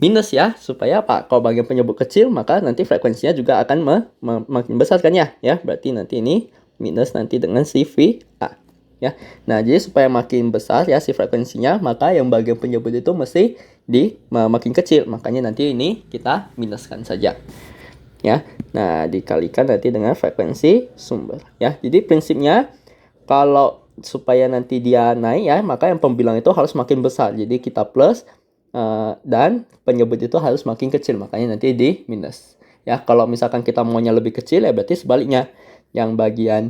minus ya, supaya apa? Kalau bagian penyebut kecil maka nanti frekuensinya juga akan makin besar kan ya. Ya, berarti nanti ini minus nanti dengan si VA. Ya. Nah, jadi supaya makin besar ya si frekuensinya, maka yang bagian penyebut itu mesti makin kecil. Makanya nanti ini kita minuskan saja. Ya. Nah, dikalikan nanti dengan frekuensi sumber ya. Jadi prinsipnya kalau supaya nanti dia naik ya, maka yang pembilang itu harus makin besar. Jadi kita plus dan penyebut itu harus makin kecil, makanya nanti di minus. Ya, kalau misalkan kita maunya lebih kecil ya berarti sebaliknya. Yang bagian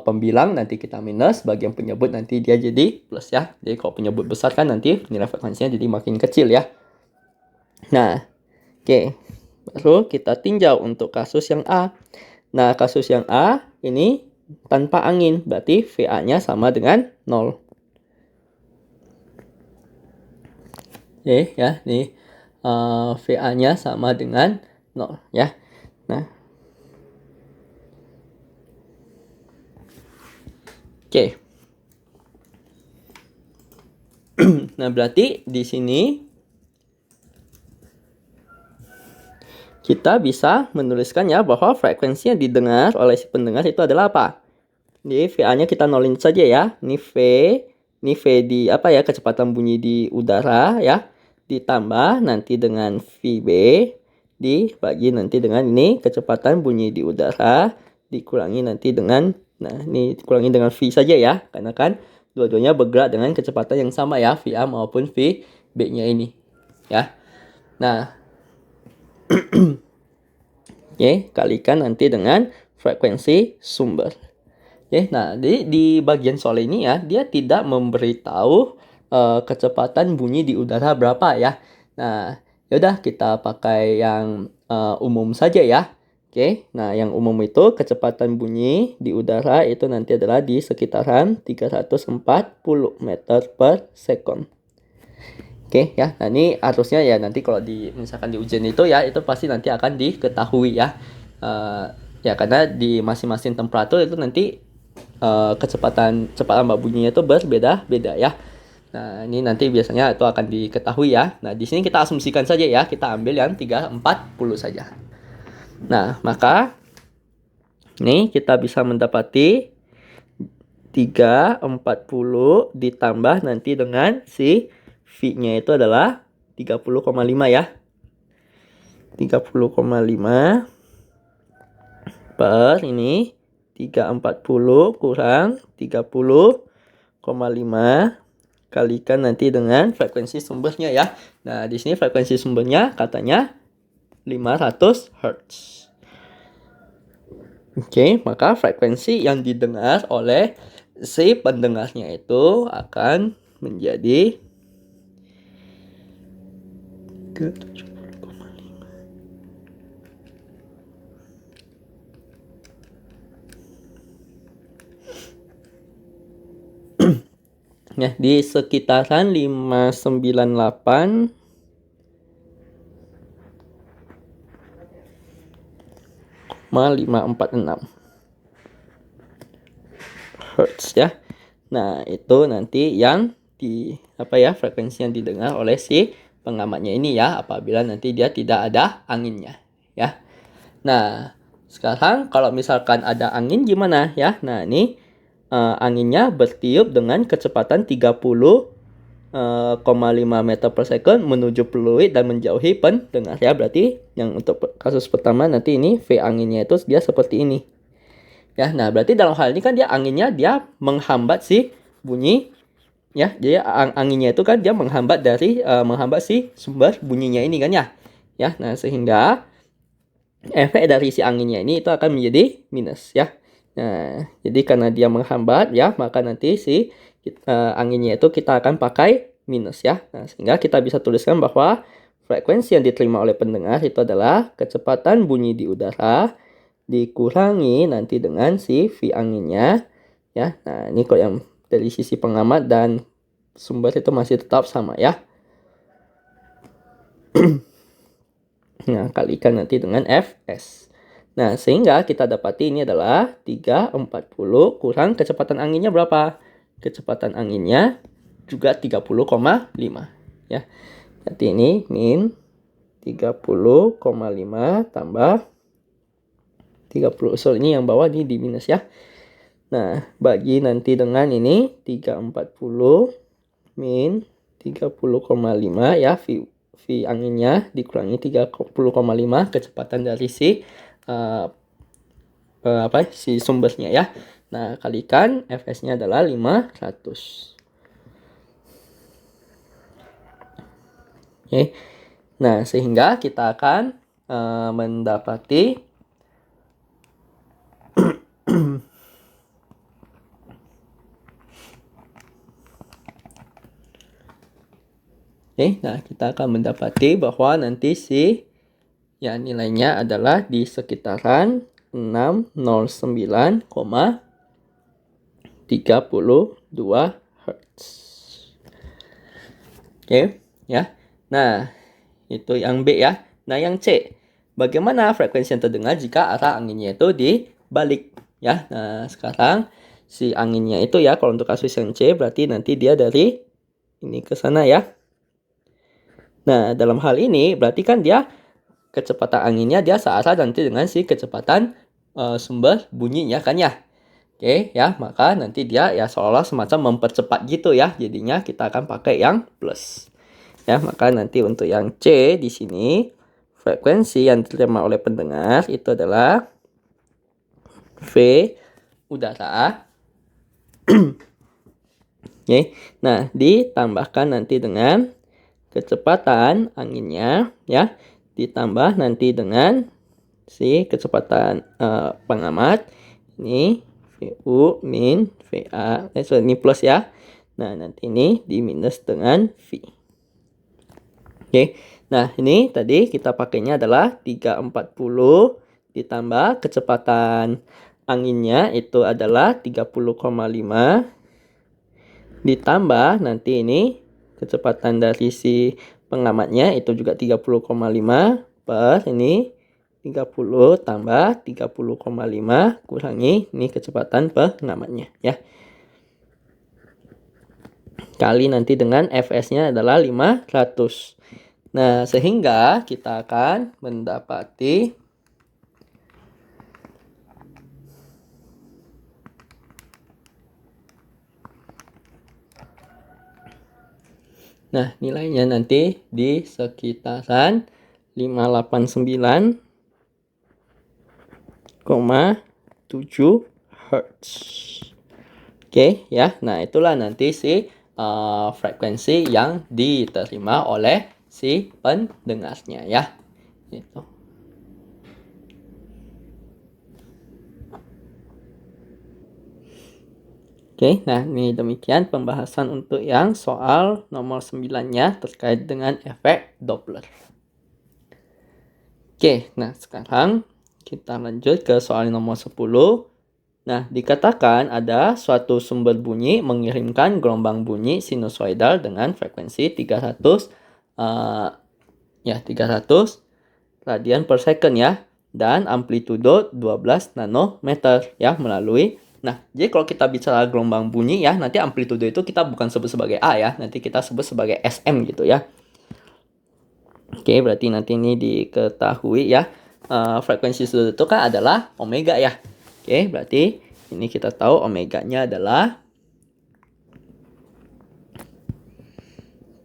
pembilang nanti kita minus, bagian penyebut nanti dia jadi plus ya. Jadi kalau penyebut besar kan nanti nilai frekuensinya jadi makin kecil ya. Nah, oke. Baru kita tinjau untuk kasus yang A. Nah, kasus yang A ini tanpa angin, berarti VA-nya sama dengan 0. Oke, ya, nih VA-nya sama dengan 0 ya. Nah, oke. Nah, berarti di sini kita bisa menuliskannya bahwa frekuensi yang didengar oleh si pendengar itu adalah apa? Jadi VA-nya kita nolin saja ya. Ini V di apa ya, kecepatan bunyi di udara ya. Ditambah nanti dengan VB dibagi nanti dengan ini kecepatan bunyi di udara dikurangi nanti dengan, nah ini dikurangi dengan V saja ya. Karena kan dua-duanya bergerak dengan kecepatan yang sama ya, VA maupun VB-nya ini ya. Nah, oke, kalikan nanti dengan frekuensi sumber. Oke, nah di bagian soal ini ya, dia tidak memberitahu kecepatan bunyi di udara berapa ya. Nah, yaudah kita pakai yang umum saja ya. Oke, nah yang umum itu kecepatan bunyi di udara itu nanti adalah di sekitaran 340 meter per second. Oke ya, nah ini harusnya ya nanti kalau misalkan di ujian itu ya, itu pasti nanti akan diketahui ya. Ya karena di masing-masing temperatur itu nanti kecepatan bunyinya itu berbeda-beda ya. Nah, ini nanti biasanya itu akan diketahui ya. Nah, di sini kita asumsikan saja ya, kita ambil yang 340 saja. Nah, maka ini kita bisa mendapati 340 ditambah nanti dengan si V-nya itu adalah 30,5 ya. 30,5 per ini 340 kurang 30,5 kalikan nanti dengan frekuensi sumbernya ya. Nah, di sini frekuensi sumbernya katanya 500 Hz. Oke, maka frekuensi yang didengar oleh si pendengarnya itu akan menjadi 70,5. Ya, di sekitaran 598 546 Hz ya. Nah, itu nanti yang frekuensi yang didengar oleh si pengamatnya ini ya, apabila nanti dia tidak ada anginnya ya. Nah, sekarang kalau misalkan ada angin gimana ya? Nah, ini anginnya bertiup dengan kecepatan 30,5 meter per second menuju peluit dan menjauhi pendengar ya. Berarti yang untuk kasus pertama nanti ini V anginnya itu dia seperti ini ya. Nah, berarti dalam hal ini kan dia anginnya dia menghambat si bunyi ya. Jadi anginnya itu kan dia menghambat si sumber bunyinya ini kan ya. Ya, nah sehingga efek dari si anginnya ini itu akan menjadi minus ya. Nah, jadi karena dia menghambat ya, maka nanti si anginnya itu kita akan pakai minus ya. Nah, sehingga kita bisa tuliskan bahwa frekuensi yang diterima oleh pendengar itu adalah kecepatan bunyi di udara dikurangi nanti dengan si V anginnya ya. Nah, ini kalau yang dari sisi pengamat dan sumber itu masih tetap sama ya. Nah, kalikan nanti dengan Fs. Nah, sehingga kita dapati ini adalah 340 kurang kecepatan anginnya berapa? Kecepatan anginnya juga 30,5 ya. Berarti ini min 30,5 tambah 30. So, ini yang bawah ini di minus ya. Nah, bagi nanti dengan ini 340 min 30,5 ya, V anginnya dikurangi 30,5 kecepatan dari si si sumbernya ya. Nah, kalikan Fs-nya adalah 500. Oke. Nah, sehingga kita akan mendapati nah kita akan mendapati bahwa nanti si ya nilainya adalah di sekitaran 609,32 Hz. Oke, ya. Nah, itu yang B ya. Nah, yang C. Bagaimana frekuensi yang terdengar jika arah anginnya itu dibalik ya. Nah, sekarang si anginnya itu ya, kalau untuk kasus yang C berarti nanti dia dari ini ke sana ya. Nah, dalam hal ini berarti kan dia kecepatan anginnya dia searah nanti dengan si kecepatan sumber bunyinya kan ya. Oke ya, maka nanti dia ya seolah semacam mempercepat gitu ya. Jadinya kita akan pakai yang plus. Ya, maka nanti untuk yang C di sini frekuensi yang diterima oleh pendengar itu adalah V udara. Oke. Nah, ditambahkan nanti dengan kecepatan anginnya ya, ditambah nanti dengan si kecepatan pengamat ini VU min VA ini plus ya. Nah, nanti ini di minus dengan V. Oke. Nah, ini tadi kita pakainya adalah 340 ditambah kecepatan anginnya itu adalah 30,5 ditambah nanti ini kecepatan dari si pengamatnya itu juga 30,5 per ini 30 tambah 30,5 kurangi ini kecepatan pengamatnya ya. Kali nanti dengan Fs-nya adalah 500. Nah, sehingga kita akan mendapati nah, nilainya nanti di sekitaran 589,7 Hz. Oke ya, nah itulah nanti si frekuensi yang diterima oleh si pendengarnya ya. Gitu. Oke, nah ini demikian pembahasan untuk yang soal nomor 9-nya terkait dengan efek Doppler. Oke, nah sekarang kita lanjut ke soal nomor 10. Nah, dikatakan ada suatu sumber bunyi mengirimkan gelombang bunyi sinusoidal dengan frekuensi 300 radian per second ya, dan amplitudo 12 nanometer ya melalui. Nah, jadi kalau kita bicara gelombang bunyi ya, nanti amplitudo itu kita bukan sebut sebagai A ya, nanti kita sebut sebagai SM gitu ya. Oke, berarti nanti ini diketahui ya, frekuensi sudut itu kan adalah omega ya. Oke, berarti ini kita tahu omeganya adalah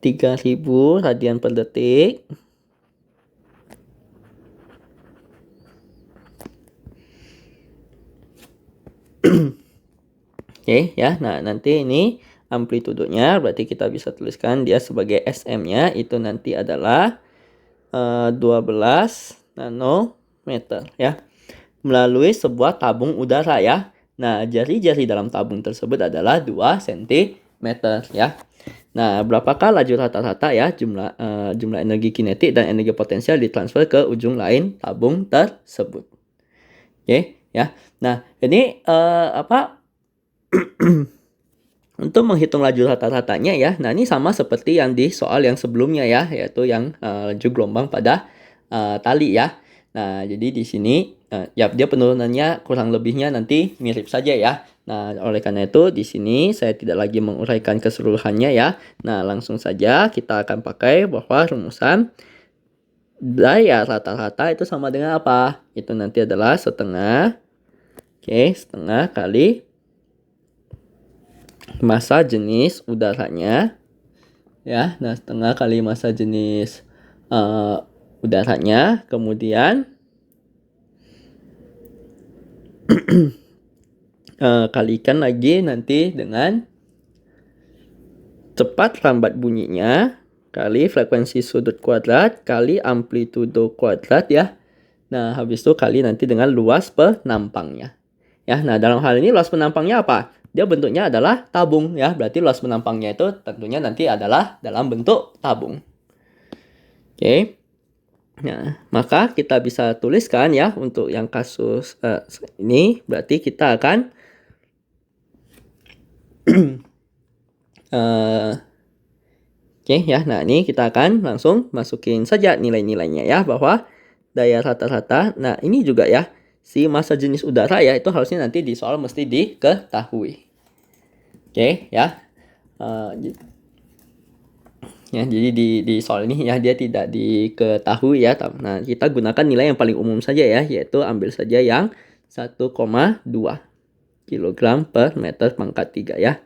3000 radian per detik. Oke ya, nah nanti ini amplitudonya berarti kita bisa tuliskan dia sebagai SM-nya itu nanti adalah 12 nanometer ya, melalui sebuah tabung udara ya. Nah, jari-jari dalam tabung tersebut adalah 2 cm ya. Nah, berapakah laju rata-rata ya jumlah energi kinetik dan energi potensial ditransfer ke ujung lain tabung tersebut. Oke ya. Nah, ini untuk menghitung laju rata-ratanya ya. Nah, ini sama seperti yang di soal yang sebelumnya ya, yaitu yang laju gelombang pada tali ya. Nah, jadi di sini ya dia penurunannya kurang lebihnya nanti mirip saja ya. Nah, oleh karena itu di sini saya tidak lagi menguraikan keseluruhannya ya. Nah, langsung saja kita akan pakai bahwa rumusan daya rata-rata itu sama dengan apa? Itu nanti adalah setengah. Oke, setengah kali massa jenis udaranya ya. Nah, setengah kali massa jenis udaranya, kemudian kalikan lagi nanti dengan cepat lambat bunyinya kali frekuensi sudut kuadrat kali amplitudo kuadrat ya. Nah, habis itu kali nanti dengan luas penampangnya ya. Nah, dalam hal ini luas penampangnya apa? Dia bentuknya adalah tabung ya, berarti luas penampangnya itu tentunya nanti adalah dalam bentuk tabung. Oke. Nah, maka kita bisa tuliskan ya untuk yang kasus ini berarti kita akan oke ya. Nah, ini kita akan langsung masukin saja nilai-nilainya ya, bahwa daya rata-rata. Nah, ini juga ya si massa jenis udara ya, itu harusnya nanti di soal mesti diketahui. Oke ya. Ya, jadi di soal ini ya dia tidak diketahui ya. Nah, kita gunakan nilai yang paling umum saja ya, yaitu ambil saja yang 1,2 kilogram per meter pangkat 3 ya.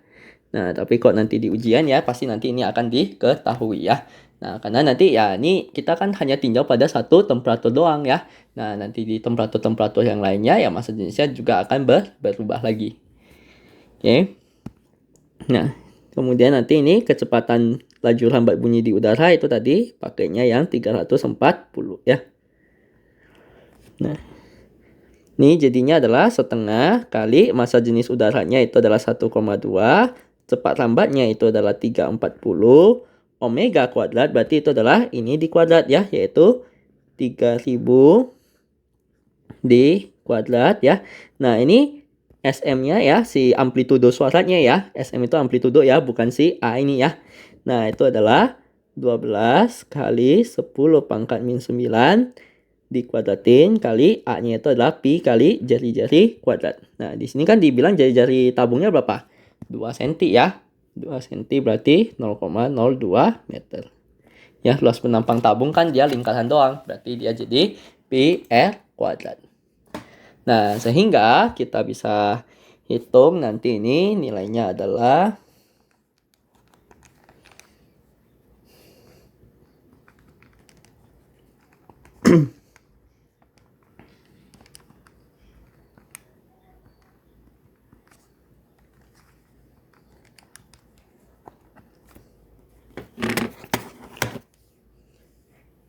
Nah, tapi kok nanti di ujian ya, pasti nanti ini akan diketahui ya. Nah, karena nanti ya ini kita kan hanya tinjau pada satu temperatur doang ya. Nah, nanti di temperatur-temperatur yang lainnya ya massa jenisnya juga akan berubah lagi. Oke. Nah, kemudian nanti ini kecepatan laju lambat bunyi di udara itu tadi pakainya yang 340 ya. Nah, ini jadinya adalah setengah kali massa jenis udaranya itu adalah 1,2, cepat lambatnya itu adalah 340, omega kuadrat berarti itu adalah ini di kuadrat ya, yaitu 3000 di kuadrat ya. Nah, ini SM-nya ya, si amplitudo suaranya ya. SM itu amplitudo ya, bukan si A ini ya. Nah, itu adalah 12 kali 10 pangkat min 9 dikuadratin kali A-nya itu adalah pi kali jari-jari kuadrat. Nah, di sini kan dibilang jari-jari tabungnya berapa? 2 cm ya. 2 cm berarti 0,02 meter. Ya, luas penampang tabung kan dia lingkaran doang. Berarti dia jadi pi r kuadrat. Nah, sehingga kita bisa hitung nanti ini nilainya adalah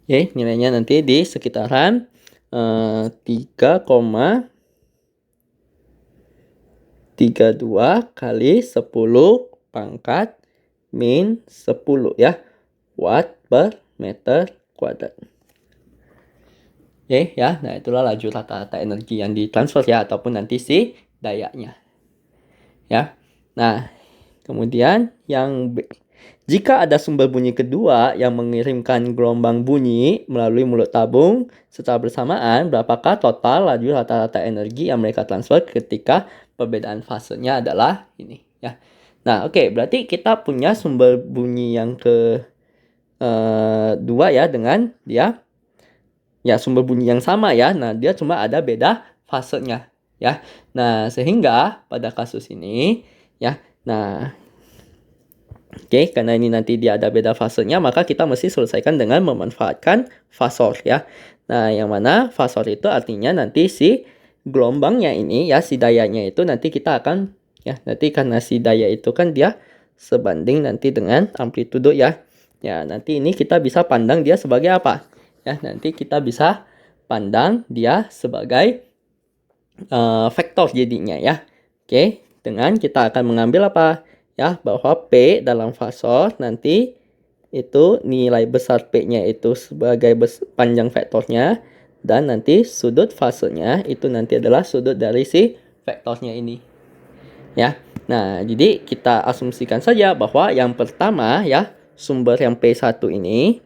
Oke, nilainya nanti di sekitaran 3,32 kali 10 pangkat min 10 ya, watt per meter kuadrat. Oke ya, nah itulah laju rata-rata energi yang ditransfer ya, ataupun nanti si dayanya. Ya, nah kemudian yang jika ada sumber bunyi kedua yang mengirimkan gelombang bunyi melalui mulut tabung secara bersamaan, berapakah total laju rata-rata energi yang mereka transfer ketika perbedaan fasenya adalah ini ya. Nah, oke, berarti kita punya sumber bunyi yang kedua ya dengan dia ya sumber bunyi yang sama ya. Nah, dia cuma ada beda fasenya ya. Nah, sehingga pada kasus ini ya, nah oke, karena ini nanti dia ada beda fasenya, maka kita mesti selesaikan dengan memanfaatkan fasor ya. Nah, yang mana fasor itu artinya nanti si gelombangnya ini ya, si dayanya itu nanti kita akan ya, nanti karena si daya itu kan dia sebanding nanti dengan amplitudo ya. Ya, nanti ini kita bisa pandang dia sebagai apa? Ya, nanti kita bisa pandang dia sebagai vektor jadinya ya. Oke, dengan kita akan mengambil apa? Ya, bahwa P dalam fasor nanti itu nilai besar P-nya itu sebagai panjang vektornya, dan nanti sudut fasenya itu nanti adalah sudut dari si vektornya ini. Ya. Nah, jadi kita asumsikan saja bahwa yang pertama ya, sumber yang P1 ini,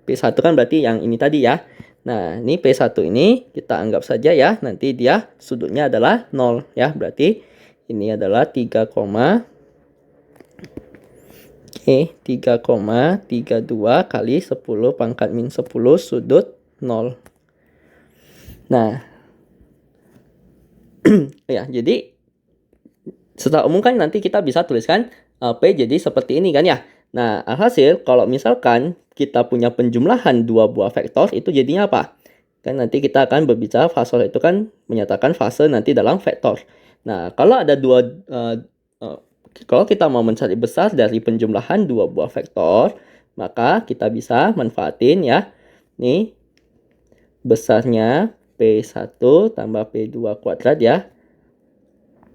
P1 kan berarti yang ini tadi ya. Nah, ini P1 ini kita anggap saja ya, nanti dia sudutnya adalah 0 ya, berarti ini adalah 3,32 kali 10 pangkat min 10 sudut 0. Nah, ya, jadi setelah umum kan nanti kita bisa tuliskan P jadi seperti ini kan ya. Nah, alhasil kalau misalkan kita punya penjumlahan dua buah vektor itu jadinya apa? Kan nanti kita akan berbicara fasor itu kan menyatakan fase nanti dalam vektor. Nah, kalau ada kalau kita mau mencari besar dari penjumlahan dua buah vektor, maka kita bisa manfaatin ya. Nih, besarnya P1 tambah P2 kuadrat ya.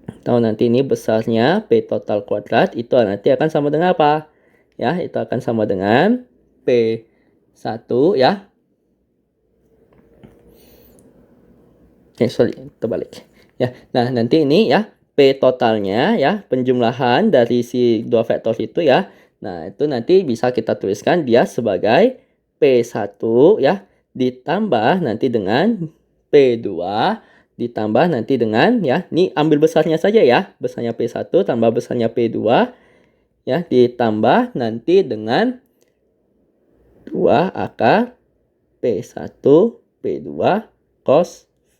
Atau nanti ini besarnya P total kuadrat itu nanti akan sama dengan apa? Ya, itu akan sama dengan P1 ya. Terbalik. Ya, nah nanti ini ya P totalnya ya, penjumlahan dari si dua vektor itu ya. Nah, itu nanti bisa kita tuliskan dia sebagai P1 ya, ditambah nanti dengan P2, ditambah nanti dengan ya, ini ambil besarnya saja ya, besarnya P1 tambah besarnya P2 ya, ditambah nanti dengan 2 akar P1 P2 cos V.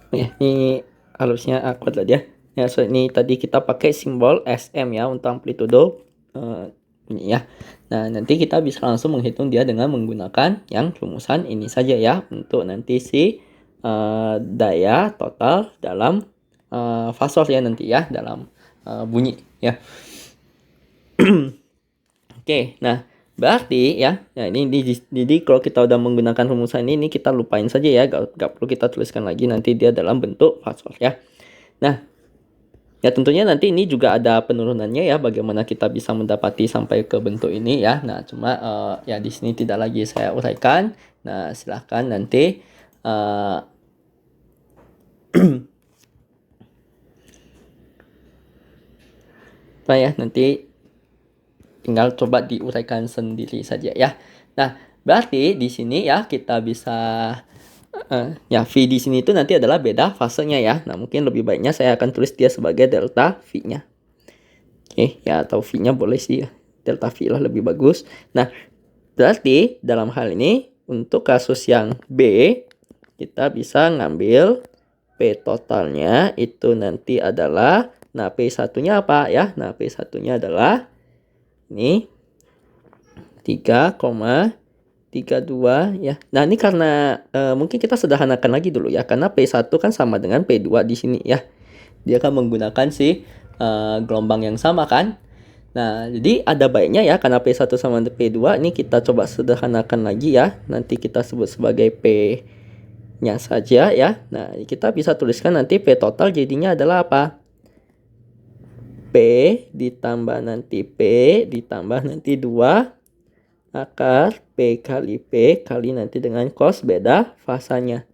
Ini harusnya akurat lah dia. Ya, so ini tadi kita pakai simbol SM ya untuk amplitudo ini ya. Nah, nanti kita bisa langsung menghitung dia dengan menggunakan yang rumusan ini saja ya untuk nanti si daya total dalam fasor ya nanti ya dalam bunyi ya. Oke, nah berarti ya, nah ini jadi kalau kita udah menggunakan rumusan ini kita lupain saja ya, gak perlu kita tuliskan lagi nanti dia dalam bentuk fasor ya. Nah, ya tentunya nanti ini juga ada penurunannya ya, bagaimana kita bisa mendapati sampai ke bentuk ini ya. Nah, cuma ya di sini tidak lagi saya uraikan. Nah, silahkan nanti apa ya, nanti tinggal coba diuraikan sendiri saja ya. Nah, berarti di sini ya kita bisa ya V di sini itu nanti adalah beda fasenya ya. Nah, mungkin lebih baiknya saya akan tulis dia sebagai delta V-nya. Oke, ya atau V-nya boleh sih ya. Delta V lah lebih bagus. Nah, berarti dalam hal ini untuk kasus yang B kita bisa ngambil P totalnya itu nanti adalah, nah P1-nya apa ya? Nah, P1-nya adalah ini 3,32 ya. Nah, ini karena mungkin kita sederhanakan lagi dulu ya, karena P1 kan sama dengan P2 di sini ya. Dia kan menggunakan si gelombang yang sama kan. Nah, jadi ada baiknya ya, karena P1 sama dengan P2, ini kita coba sederhanakan lagi ya. Nanti kita sebut sebagai P-nya saja ya. Nah, kita bisa tuliskan nanti P total jadinya adalah apa? P ditambah nanti P ditambah nanti 2 akar P kali P kali nanti dengan cos beda fasanya.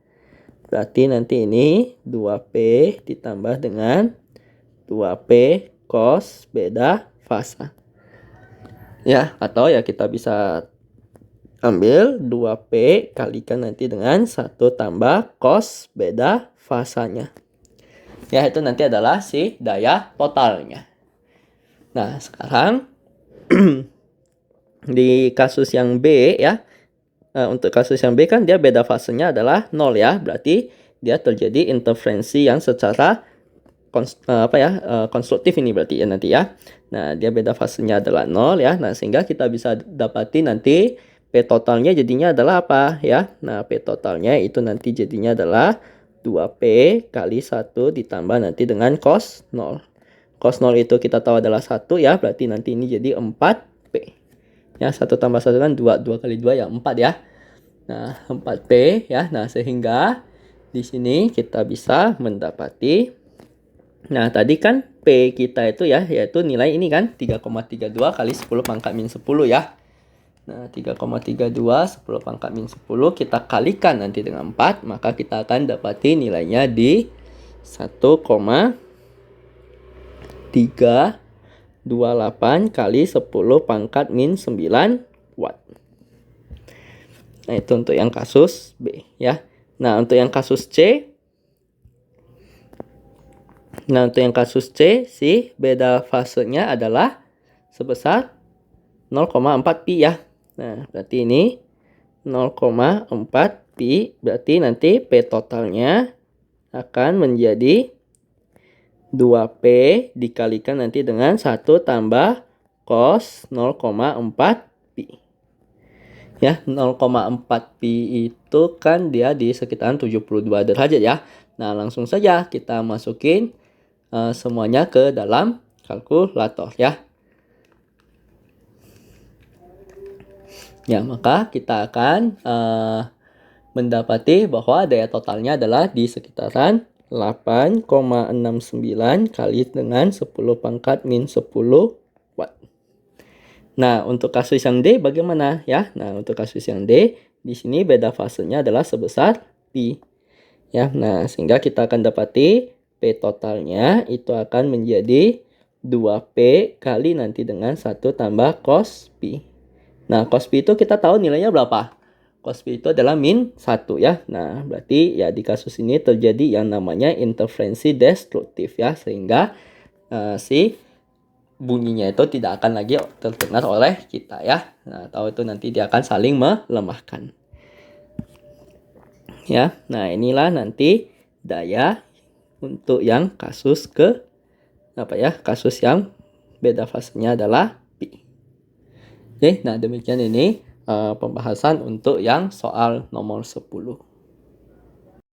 Berarti nanti ini 2P ditambah dengan 2P cos beda fasa. Ya, atau ya kita bisa ambil 2P kalikan nanti dengan 1 tambah cos beda fasanya. Ya, itu nanti adalah si daya totalnya. Nah, sekarang di kasus yang B ya, untuk kasus yang B kan dia beda fasenya adalah 0 ya, berarti dia terjadi interferensi yang secara konstruktif ini berarti ya nanti ya. Nah, dia beda fasenya adalah 0 ya. Nah, sehingga kita bisa dapati nanti P totalnya jadinya adalah apa ya? Nah, P totalnya itu nanti jadinya adalah 2P kali 1 ditambah nanti dengan cos 0. Cos 0 itu kita tahu adalah 1 ya, berarti nanti ini jadi 4P. Ya, 1 tambah 1 kan 2, 2 kali 2 ya 4 ya. Nah, 4P ya. Nah, sehingga di sini kita bisa mendapati, nah tadi kan P kita itu ya, yaitu nilai ini kan 3,32 kali 10 pangkat min 10 ya. Nah, 3,32 10 pangkat min 10 kita kalikan nanti dengan 4, maka kita akan dapati nilainya di 1,328 kali 10 pangkat min 9 watt. Nah, itu untuk yang kasus B ya. Nah, untuk yang kasus C, si beda fasenya adalah sebesar 0,4 pi ya. Nah, berarti ini 0,4 pi, berarti nanti P totalnya akan menjadi 2P dikalikan nanti dengan 1 tambah cos 0,4 pi. Ya, 0,4 pi itu kan dia di sekitaran 72 derajat ya. Nah, langsung saja kita masukin semuanya ke dalam kalkulator ya. Ya, maka kita akan mendapati bahwa daya totalnya adalah di sekitaran 8,69 kali dengan 10 pangkat min 10 watt. Nah, untuk kasus yang D bagaimana ya? Nah, untuk kasus yang D, di sini beda fasenya adalah sebesar pi. Ya, nah sehingga kita akan dapati P totalnya itu akan menjadi 2P kali nanti dengan 1 tambah cos pi. Nah, cos pi itu kita tahu nilainya berapa? Cos pi itu adalah min 1 ya. Nah, berarti ya di kasus ini terjadi yang namanya interferensi destruktif ya. Sehingga si bunyinya itu tidak akan lagi terdengar oleh kita ya. Nah, atau itu nanti dia akan saling melemahkan. Ya. Nah, inilah nanti daya untuk yang kasus kasus yang beda fasenya adalah pi. Oke, nah demikian ini pembahasan untuk yang soal nomor 10.